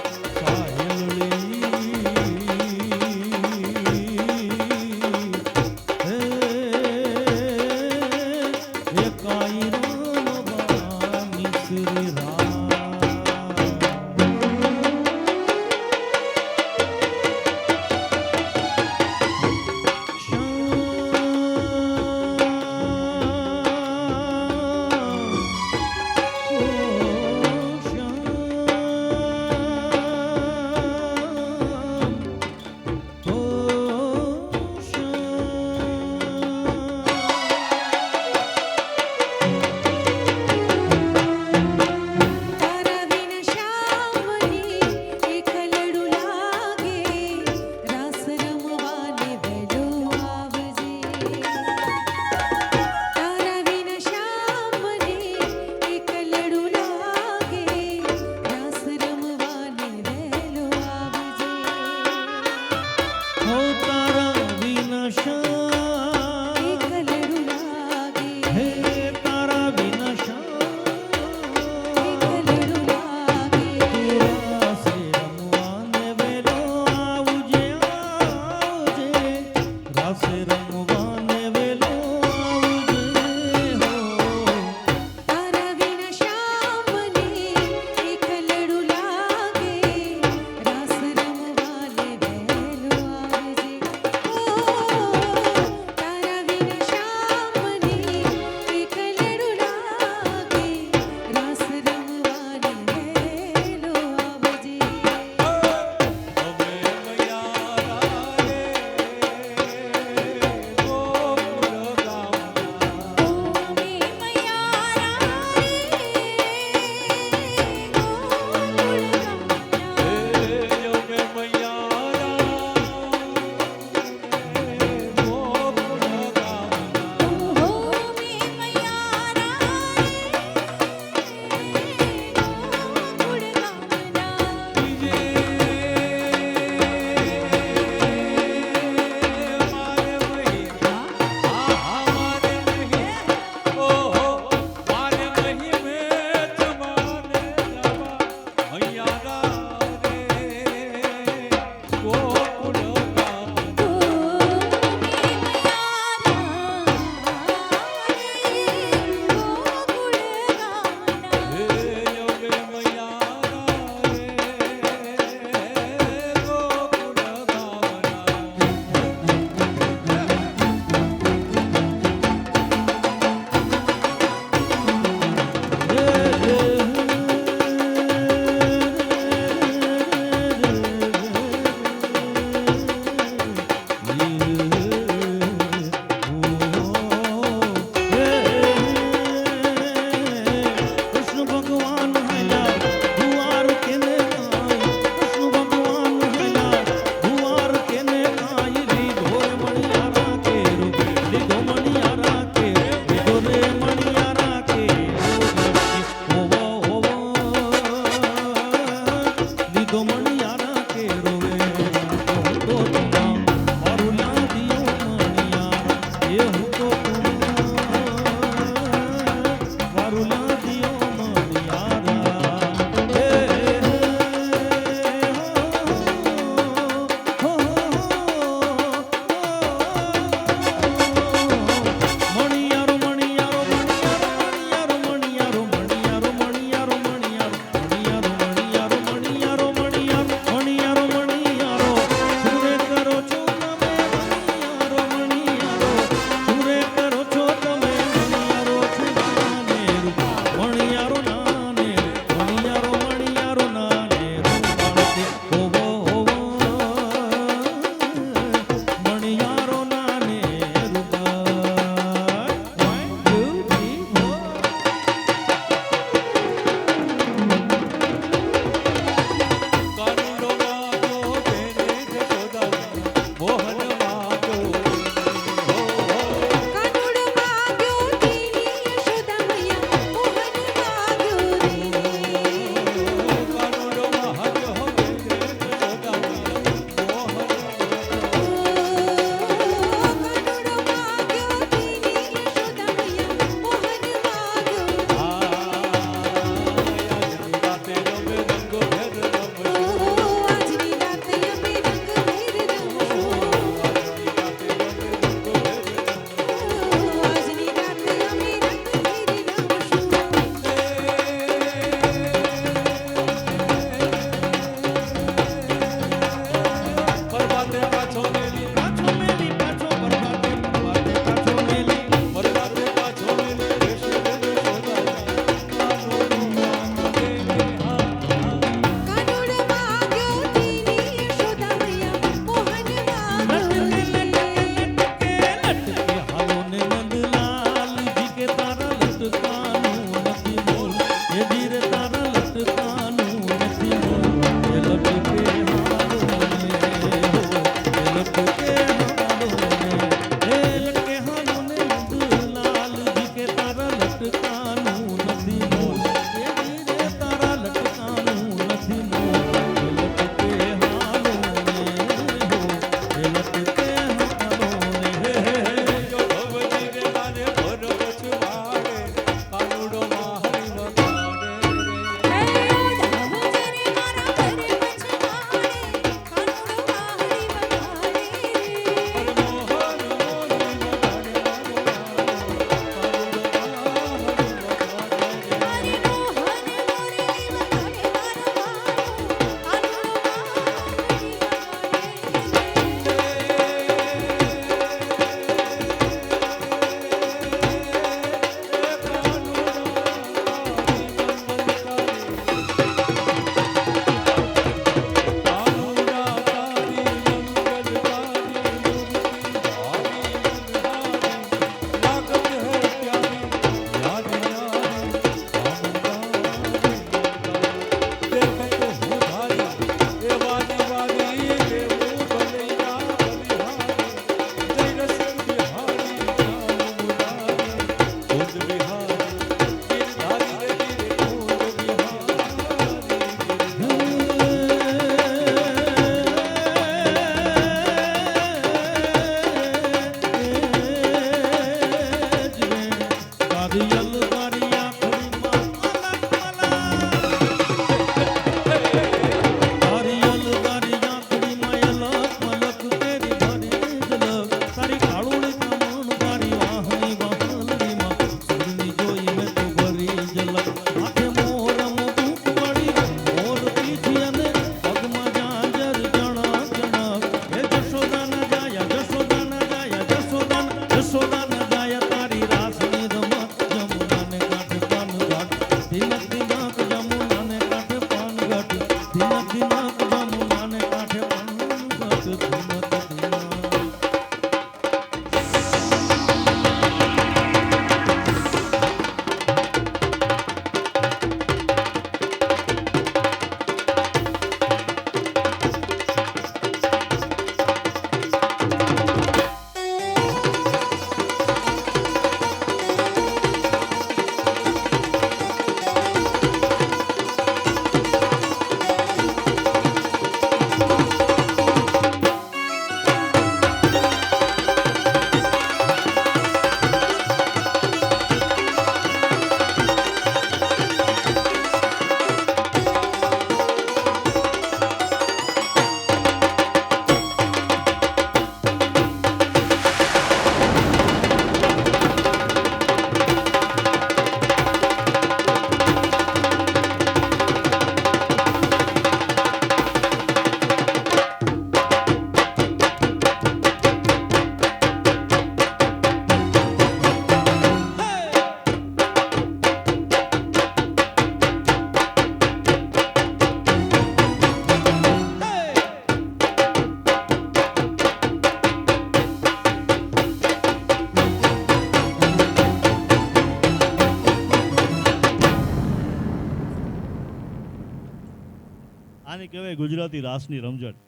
આને કહેવાય ગુજરાતી રાસની રમઝટ.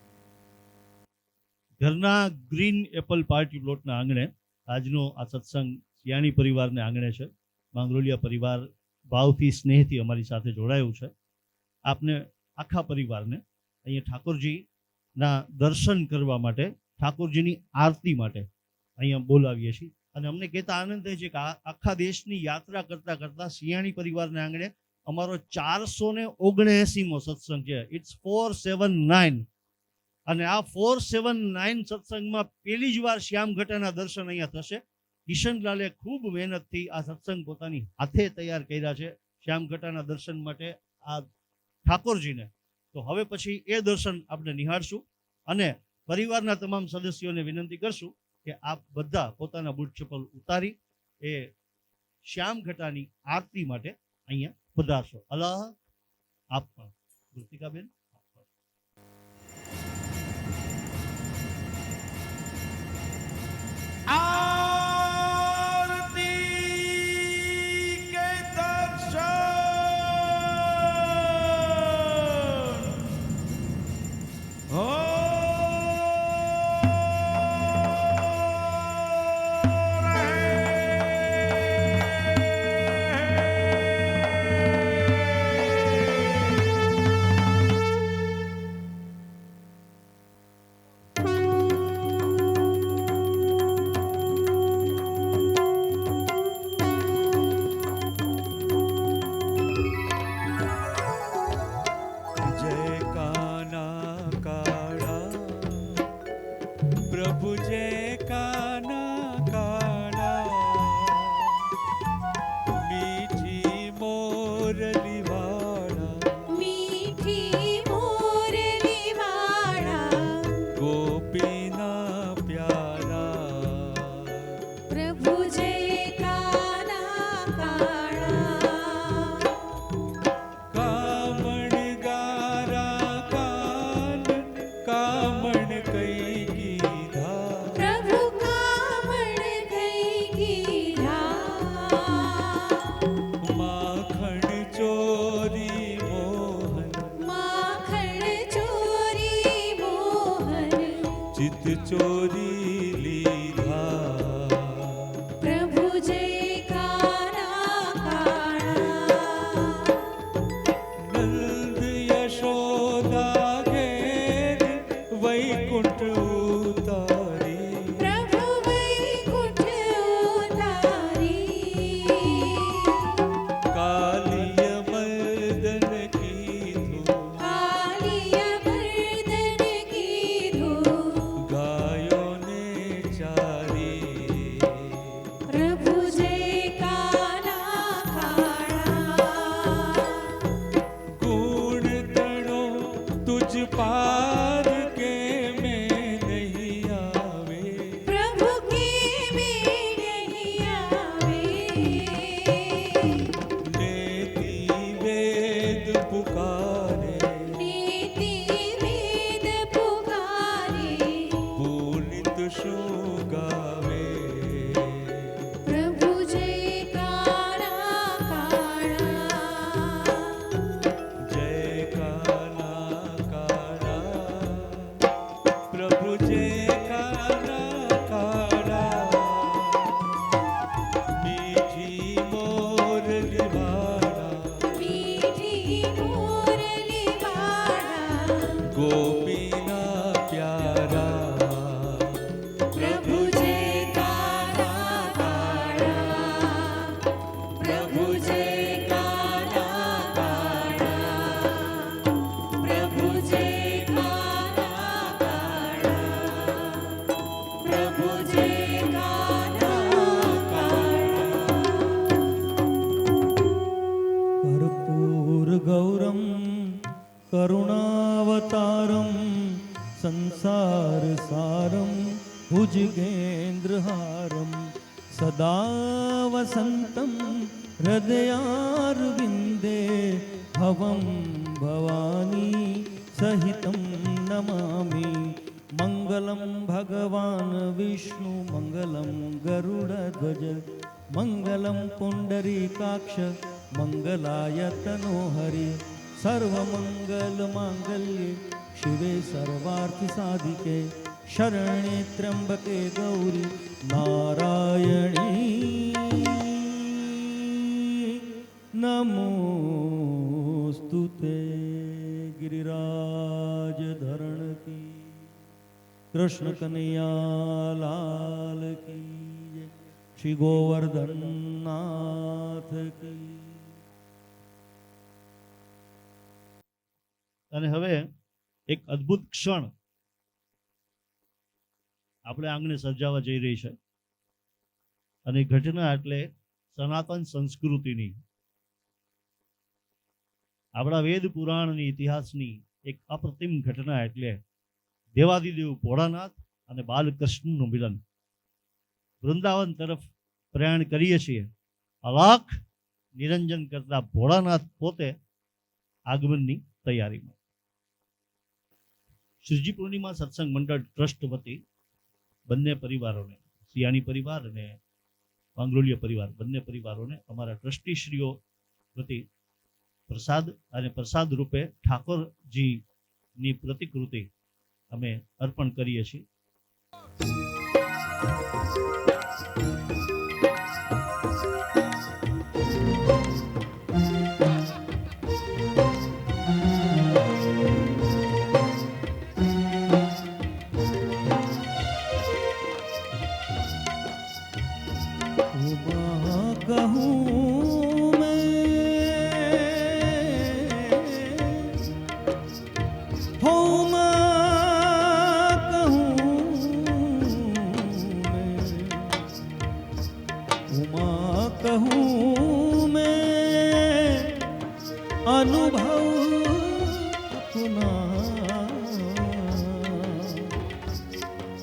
ઘરના ગ્રીન એપલ પાર્ટી પ્લોટના આંગણે આજનો આ સત્સંગ સિયાણી પરિવારને આંગણે છે. માંગરોલિયા પરિવાર ભાવથી સ્નેહથી અમારી સાથે જોડાયું છે. આપને આખા પરિવારને અહીંયા ઠાકોરજીના દર્શન કરવા માટે, ઠાકોરજીની આરતી માટે અહીંયા બોલાવીએ છીએ. અને અમને કહેતા આનંદ થાય છે કે આખા દેશની યાત્રા કરતા કરતા સિયાણી પરિવારને આંગણે અમારો 479મો સત્સંગ છે. ઇટ્સ 479. અને આ 479 સત્સંગમાં પહેલી જ વાર શ્યામઘટાના દર્શન અહીંયા થશે. કિશનલાલે ખૂબ મહેનતથી આ સત્સંગ પોતાની હાથે તૈયાર કર્યા છે શ્યામઘટાના દર્શન માટે આ ઠાકોરજીને. તો હવે પછી એ દર્શન આપણે નિહાળશું અને પરિવારના તમામ સદસ્યોને વિનંતી કરશું કે આપ બધા પોતાના બૂટ ચપ્પલ ઉતારી એ શ્યામઘટાની આરતી માટે અહીંયા પધારશો. અલ્લાહ આપ પણ કૃતિકાબેન. करुणावतारं संसारसारं भुजगेन्द्रहारं सदा वसन्तं हृदयारविन्दे भवं भवानी सहितं नमामि। मङ्गलं भगवान् विष्णु मङ्गलं गरुडध्वज मङ्गलं पुण्डरीकाक्ष मङ्गलाय तनोहरि सर्वमंगल मांगल्ये शिवे सर्वार्थ साधिके शरण्ये त्र्यंबके गौरी नारायणी नमोस्तुते। गिरिराज धरण की कृष्ण कन्हैया लाल की जय। श्री गोवर्धन नाथ की। અને હવે એક અદ્ભુત ક્ષણ આપણે આંગણે સર્જાવા જઈ રહી છે અને એ ઘટના એટલે સનાતન સંસ્કૃતિની, આપણા વેદ પુરાણની ઇતિહાસની એક અપ્રતિમ ઘટના એટલે દેવાદિદેવ ભોળાનાથ અને બાલકૃષ્ણનું મિલન. વૃંદાવન તરફ પ્રયાણ કરીએ છીએ. અલાખ નિરંજન કરતા ભોળાનાથ પોતે આગમનની તૈયારીમાં. શ્રીજી પૂર્ણિમા સત્સંગ મંડળ ટ્રસ્ટ વતી બંને પરિવારોને, સિયાણી પરિવાર અને વાંગરોલિયા પરિવાર, બંને પરિવારોને અમારા ટ્રસ્ટીશ્રીઓ વતી પ્રસાદ અને પ્રસાદ રૂપે ઠાકોરજીની પ્રતિકૃતિ અમે અર્પણ કરીએ છીએ.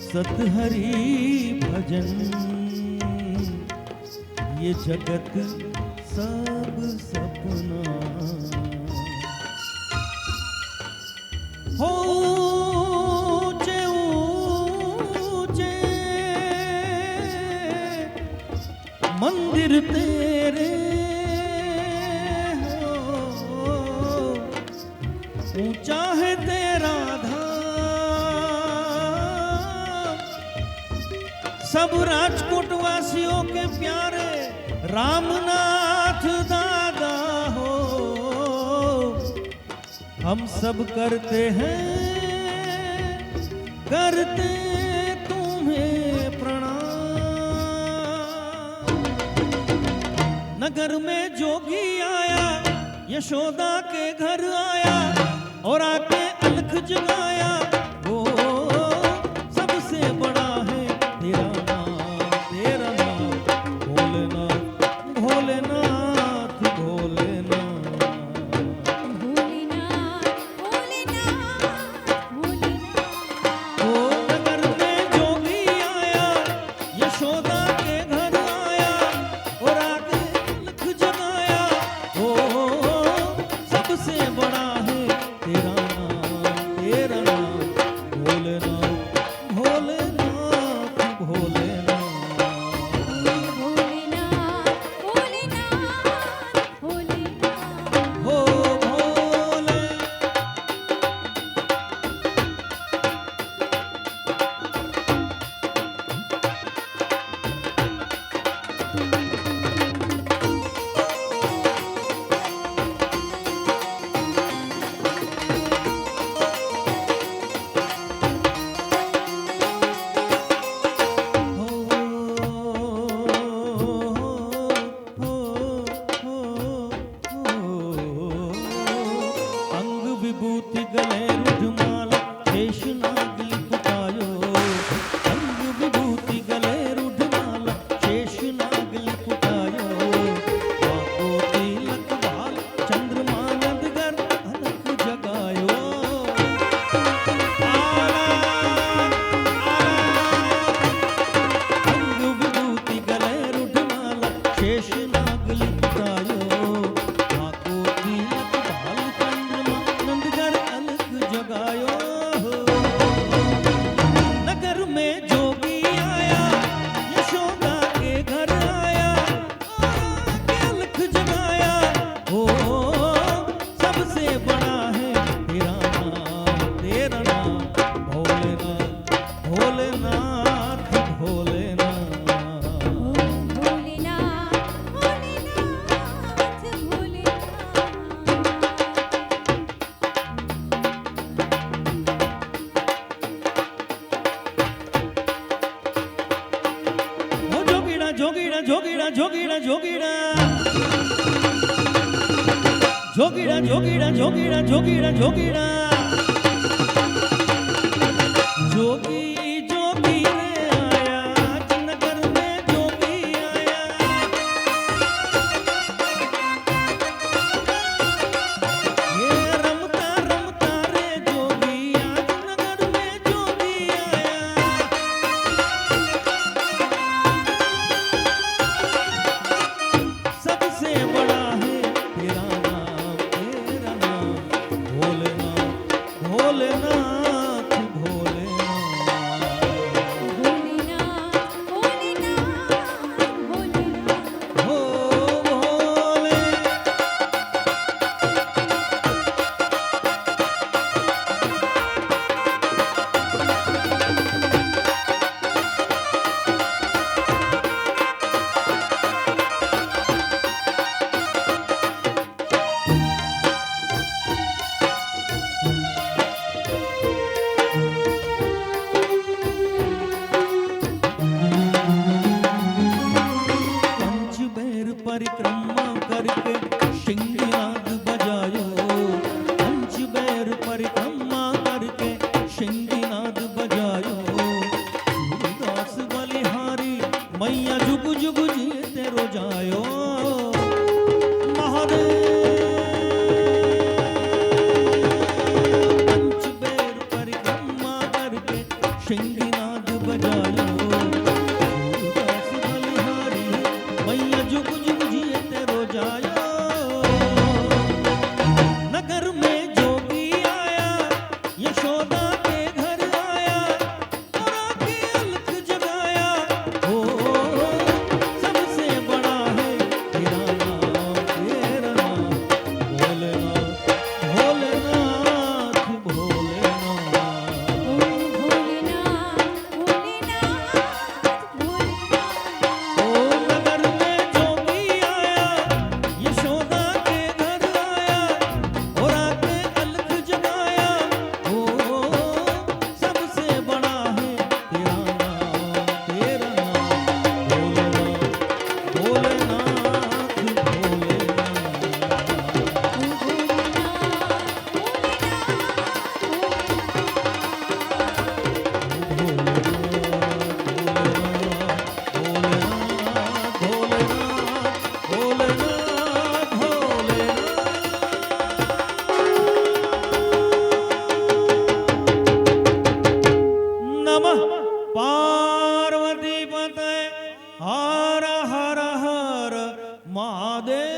सतहरि भजन ये जगत सब सपना हो ऊंचे ऊंचे मंदिर तेरे हो, ऊंचा है तेरा सब राजकोट वासियों के प्यारे रामनाथ दादा हो। हम सब करते हैं करते तुम्हें प्रणाम। नगर में जोगी आया यशोदा के घर आया और आके अलख जगाया। वो सबसे बड़ा है तेरा જોગીડા જોગીડા જોગીડા જોગીડા જોગીડા જોગી જોગી રે આયા નગર में જોગી આયા ये रमता रमता रे जोगी आज नगर में जोगी आया सबसे बड़ा है तेरा नाम भोलेनाथ भोलेनाथ भोलेनाथ भोलेनाथ भोलेनाथ भोलेनाथ हो भोले पंच बैर परिक्रमा करके सिंहनाद बजायो पंच बैर परिक्रमा करके सिंहनाद बजायो सूरदास बलिहारी मैया जुग जुग जिए तेरो जायो महादेव पंच बैर परिक्रमा करके सिंहनाद बजायो सूरदास बलिहारी मैया जुग जुग जिए तेरो जायो नगर में जोगी आया यशोदा के घर आया और आके अलख जगाया हो सबसे बड़ा है तेरा नाम भोलेनाथ भोलेनाथ भोलेनाथ भोलेनाथ भोलेनाथ ओ नगर में जोगी आया यशोदा के घर आया और आके अलख जगाया ओ सबसे बड़ा है तेरा नाम भोलेनाथ भोलेनाथ नमः पार्वती पते हर हर हर महादेव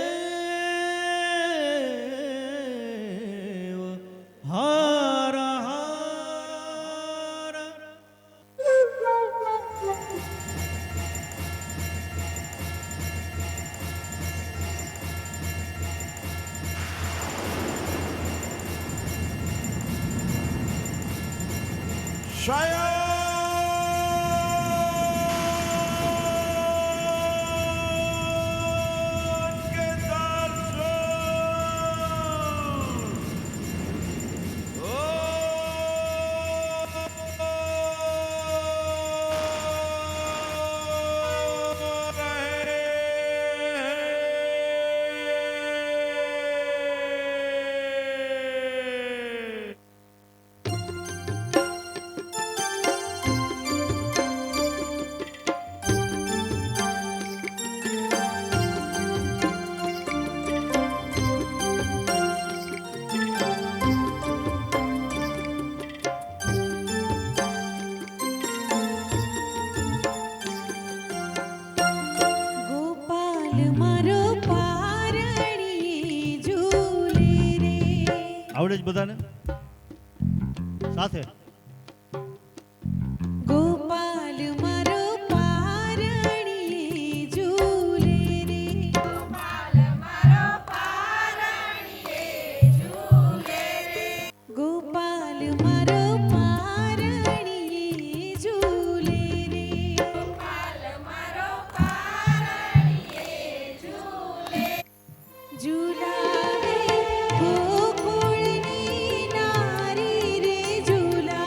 हर हर गोपाल मारो पारणी झूले रे આવડે જ બધાને સાથે गोपाल मारो पारणी झूले रे गोपाल मारो पारणी झूले रे झूलावे गोकुळनी नारी रे झूला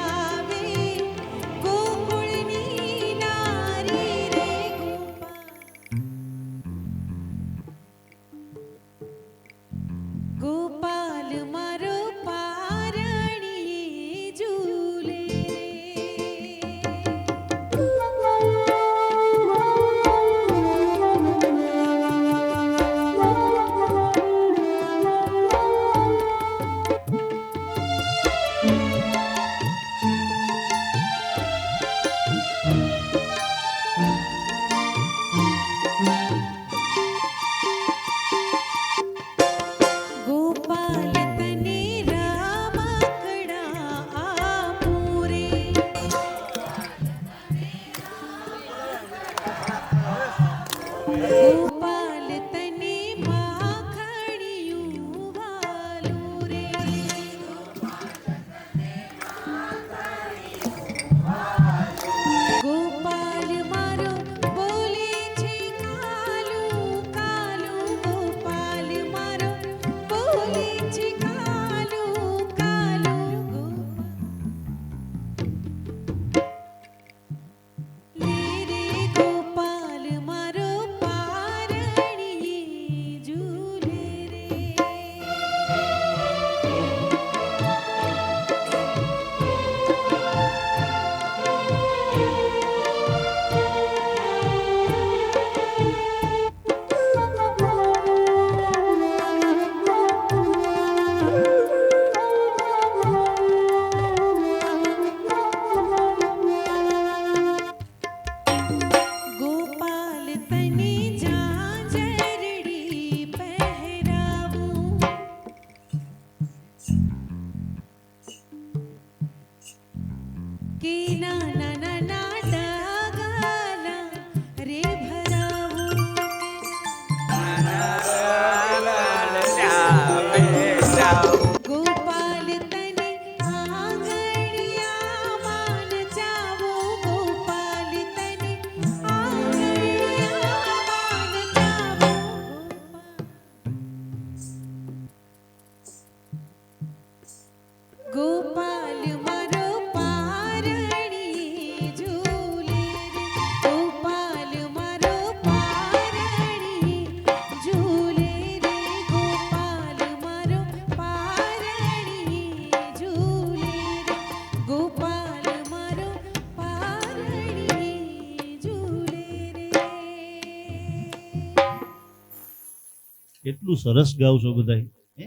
એટલું સરસ ગાવ છો બધાય, હે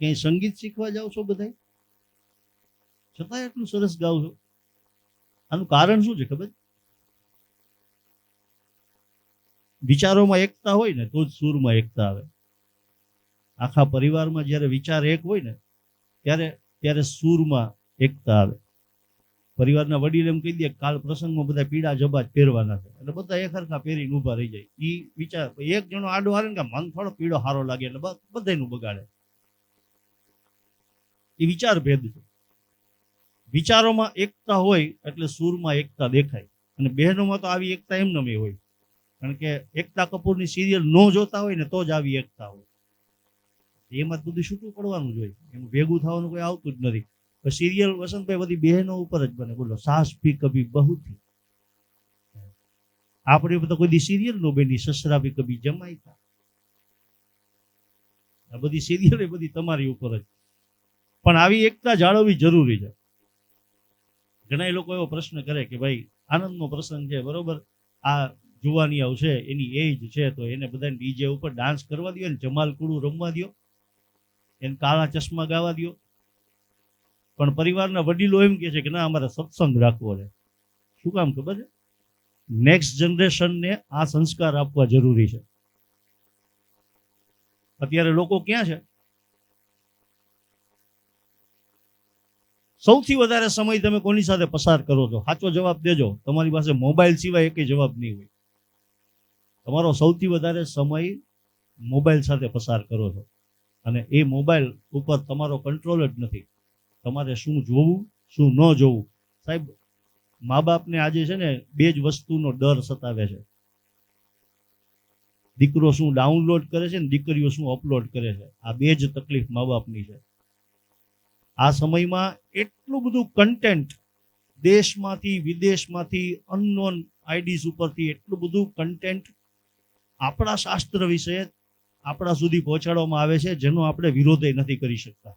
ક્યાંય સંગીત શીખવા જાઓ છો બધાય, છતાં એટલું સરસ ગાવ છો. આનું કારણ શું છે ખબર? વિચારોમાં એકતા હોય ને તો જ સૂરમાં એકતા આવે. આખા પરિવારમાં જ્યારે વિચાર એક હોય ને ત્યારે સૂરમાં એકતા આવે. પરિવારના વડીલ એમ કહી દે કાલ પ્રસંગમાં બધા પીળા જબા જ પહેરવાના છે, એટલે બધા એક હરખા પહેરીને ઊભા રહી જાય. એ વિચાર એક જણો આડો હારે ને કે મન થોડો પીળો સારો લાગે એટલે બધાયનું બગાડે. એ વિચાર ભેદ છે. વિચારોમાં એકતા હોય એટલે સૂરમાં એકતા દેખાય. અને બહેનોમાં તો આવી એકતા એમ નમી હોય, કારણ કે એકતા કપૂરની સિરિયલ ન જોતા હોય ને તો જ આવી એકતા હોય. એમાં બધું છૂટું પડવાનું જ હોય, એમાં ભેગું થવાનું કોઈ આવતું જ નથી. સિરિયલ વસંતભાઈ બધી બહેનો ઉપર જ બને. બોલો સાસ ભી કભી બહુ થી. આપણે બધા કોઈ સિરિયલ નો બની, સસરા ભી કભી જમાઈ થા. આ બધી સિરિયલ એ બધી તમારી ઉપર જ. પણ આવી એકતા જાળવવી જરૂરી છે. ઘણા લોકો એવો પ્રશ્ન કરે કે ભાઈ આનંદનો પ્રસંગ છે, બરોબર, આ જુવાની આવશે, એની એજ છે, તો એને બધાને ડીજે ઉપર ડાન્સ કરવા દો ને જમાલ કુડું રમવા દો, એને કાળા ચશ્મા ગાવા દો. પણ પરિવારના વડીલો એમ કે છે કે ના અમારે સત્સંગ રાખવો છે. શું કામ ખબર છે? નેક્સ્ટ જનરેશનને આ સંસ્કાર આપવા જરૂરી છે. અત્યારે લોકો ક્યાં છે? સૌથી વધારે સમય તમે કોની સાથે પસાર કરો છો? સાચો જવાબ દેજો. તમારી પાસે મોબાઈલ સિવાય એક જવાબ નહીં હોય. તમારો સૌથી વધારે સમય મોબાઈલ સાથે પસાર કરો છો, અને એ મોબાઈલ ઉપર તમારો કંટ્રોલ જ નથી. તમારે શું જોવું શું ન જોવું. સાહેબ, મા બાપને આજે છે ને બે જ વસ્તુનો ડર સતાવે છે. દીકરો શું ડાઉનલોડ કરે છે ને દીકરીઓ શું અપલોડ કરે છે. આ બે જ તકલીફ મા બાપની છે. આ સમયમાં એટલું બધું કન્ટેન્ટ દેશમાંથી વિદેશમાંથી અનનોન આઈડીઝ ઉપરથી એટલું બધું કન્ટેન્ટ આપણા શાસ્ત્ર વિશે આપણા સુધી પહોંચાડવામાં આવે છે, જેનો આપણે વિરોધ નથી કરી શકતા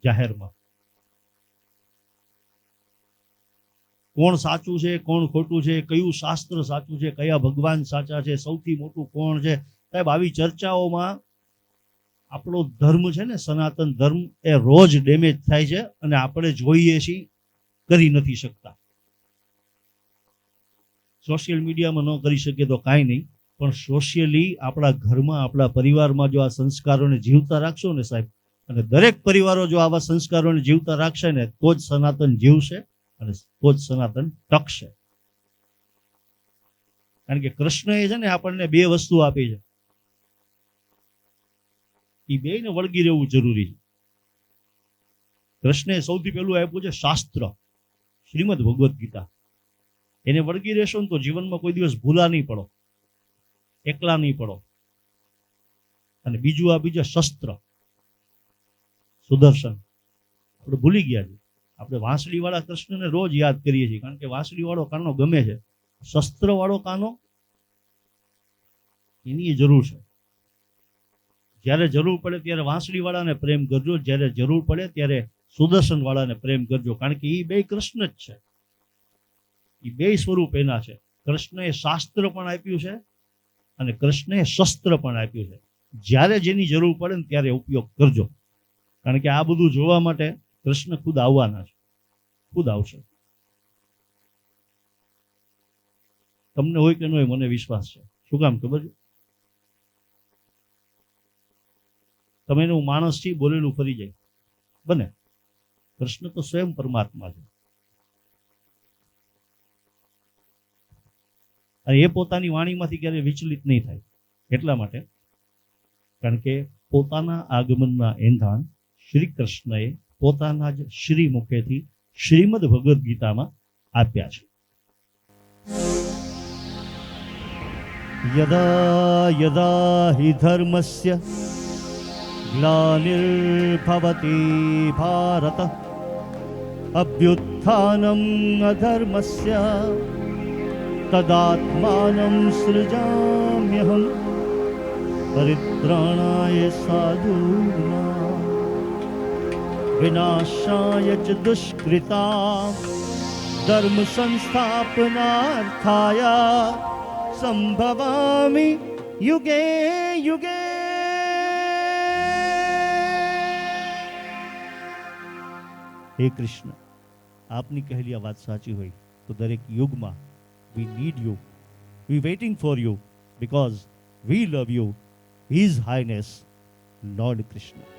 જાહેરમાં. કોણ સાચું છે કોણ ખોટું છે, કયું શાસ્ત્ર સાચું છે, કયા ભગવાન સાચા છે, સૌથી મોટું કોણ છે, સાહેબ આવી ચર્ચાઓમાં આપણો ધર્મ છે ને સનાતન ધર્મ એ રોજ ડેમેજ થાય છે, અને આપણે જોઈએ છીએ કરી નથી શકતા. સોશિયલ મીડિયામાં ન કરી શકીએ તો કાંઈ નહીં, પણ સોશિયલી આપણા ઘરમાં આપણા પરિવારમાં જો આ સંસ્કારોને જીવતા રાખશો ને સાહેબ, અને દરેક પરિવારો જો આવા સંસ્કારોને જીવતા રાખશે ને તો જ સનાતન જીવશે અને તો જ સનાતન ટકશે. કારણ કે કૃષ્ણએ છે ને આપણને બે વસ્તુ આપી છે, એ બેને વળગી રહેવું જરૂરી છે. કૃષ્ણએ સૌથી પહેલું આપ્યું છે શાસ્ત્ર, શ્રીમદ ભગવદ્ ગીતા. એને વળગી રહેશો ને તો જીવનમાં કોઈ દિવસ ભૂલા નહીં પડો, એકલા નહીં પડો. અને બીજું આપ્યું છે શસ્ત્ર, સુદર્શન. આપણે ભૂલી ગયા છીએ. આપણે વાંસળી વાળા કૃષ્ણને રોજ યાદ કરીએ છીએ, કારણ કે વાંસળી વાળો કાનો ગમે છે. શસ્ત્ર વાળો કાનો એની જરૂર છે. જ્યારે જરૂર પડે ત્યારે વાંસળી વાળાને પ્રેમ કરજો, જ્યારે જરૂર પડે ત્યારે સુદર્શન વાળાને પ્રેમ કરજો, કારણ કે એ બે કૃષ્ણ જ છે. એ બે સ્વરૂપ એના છે. કૃષ્ણએ શાસ્ત્ર પણ આપ્યું છે અને કૃષ્ણએ શસ્ત્ર પણ આપ્યું છે. જ્યારે જેની જરૂર પડે ને ત્યારે ઉપયોગ કરજો, કારણ કે આ બધું જોવા માટે કૃષ્ણ ખુદ આવવાના છે, ખુદ આવશે. તમને હોય કે ન હોય મને વિશ્વાસ છે. શું કામ ખબર છે? તમે એનું માણસ છે બોલેલું ફરી જાય બને. કૃષ્ણ તો સ્વયં પરમાત્મા છે, અને એ પોતાની વાણીમાંથી ક્યારેય વિચલિત નહીં થાય. એટલા માટે, કારણ કે પોતાના આગમનના એંધાણ શ્રી કૃષ્ણએ પોતાના જ શ્રી મુખેથી શ્રીમદ ભગવદ્ ગીતામાં આપ્યા છે. યદા યદા હિ ધર્મસ્ય ગ્લાનિર્ભવતિ ભારત અભ્યુત્થાનમ અધર્મસ્ય તદાત્માનં સૃજામ્યહં પરિત્રાણાય સાધૂનાં વિનાશાય ચ દુષ્કૃતાં ધર્મ સંસ્થાપનાર્થાય સંભવામિ યુગે યુગે. હે કૃષ્ણ, આપની કહેલી આ વાત સાચી હોય તો દરેક યુગમાં we need you, we waiting for you, because we love you, his highness lord Krishna.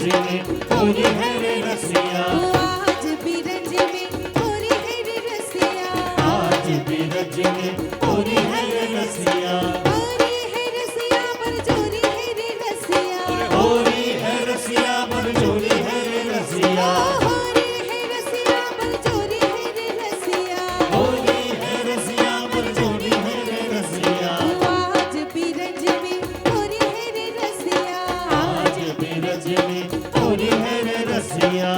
में पूरी है रे रसिया आज भी रंज में पूरी है रे रसिया आज भी रज में पूरी है रे रसिया पूरी है रसिया पर चोरी है रे रसिया होरी है रसिया पर चोरी है रे रसिया होरी है रसिया पर चोरी है रे रसिया होरी है रसिया पर चोरी है रे रसिया आज भी रंज में पूरी है रे रसिया आज भी रज में पूरी है रे रसिया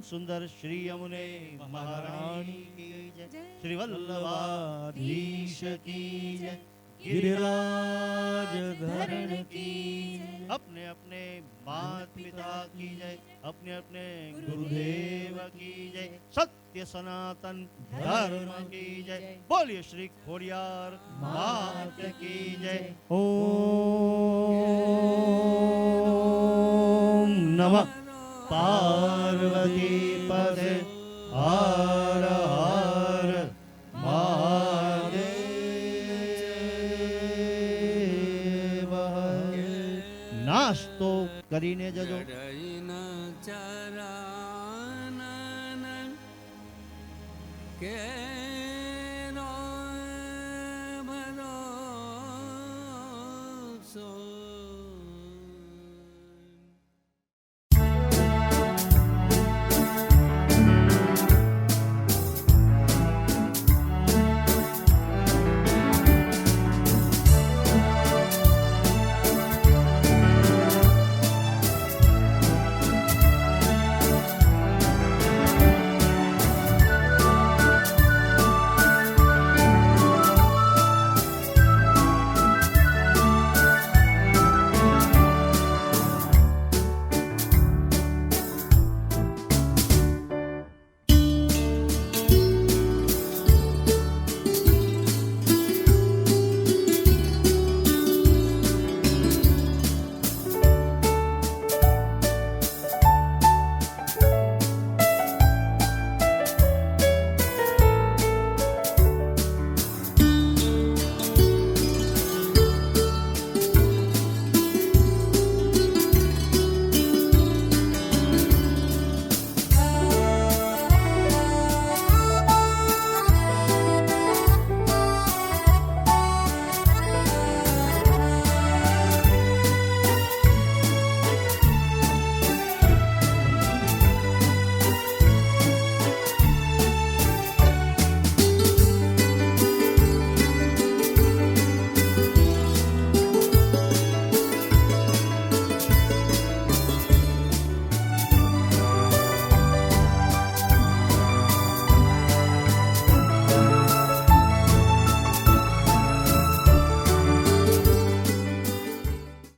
સુંદર શ્રી યમુને મહારાણી કી જય, શ્રી વલ્લભાધીશ કી જય, गिरिराज धरण की अपने अपने मात पिता की जय, अपने अपने गुरुदेव की जय, सत्य सनातन धर्म की जय, बोलिए श्री खोडियार मात की जय। ओम नमः पार्वती पदे हर हर महादेव। नाश्तो કરીને જજો। ભરોસો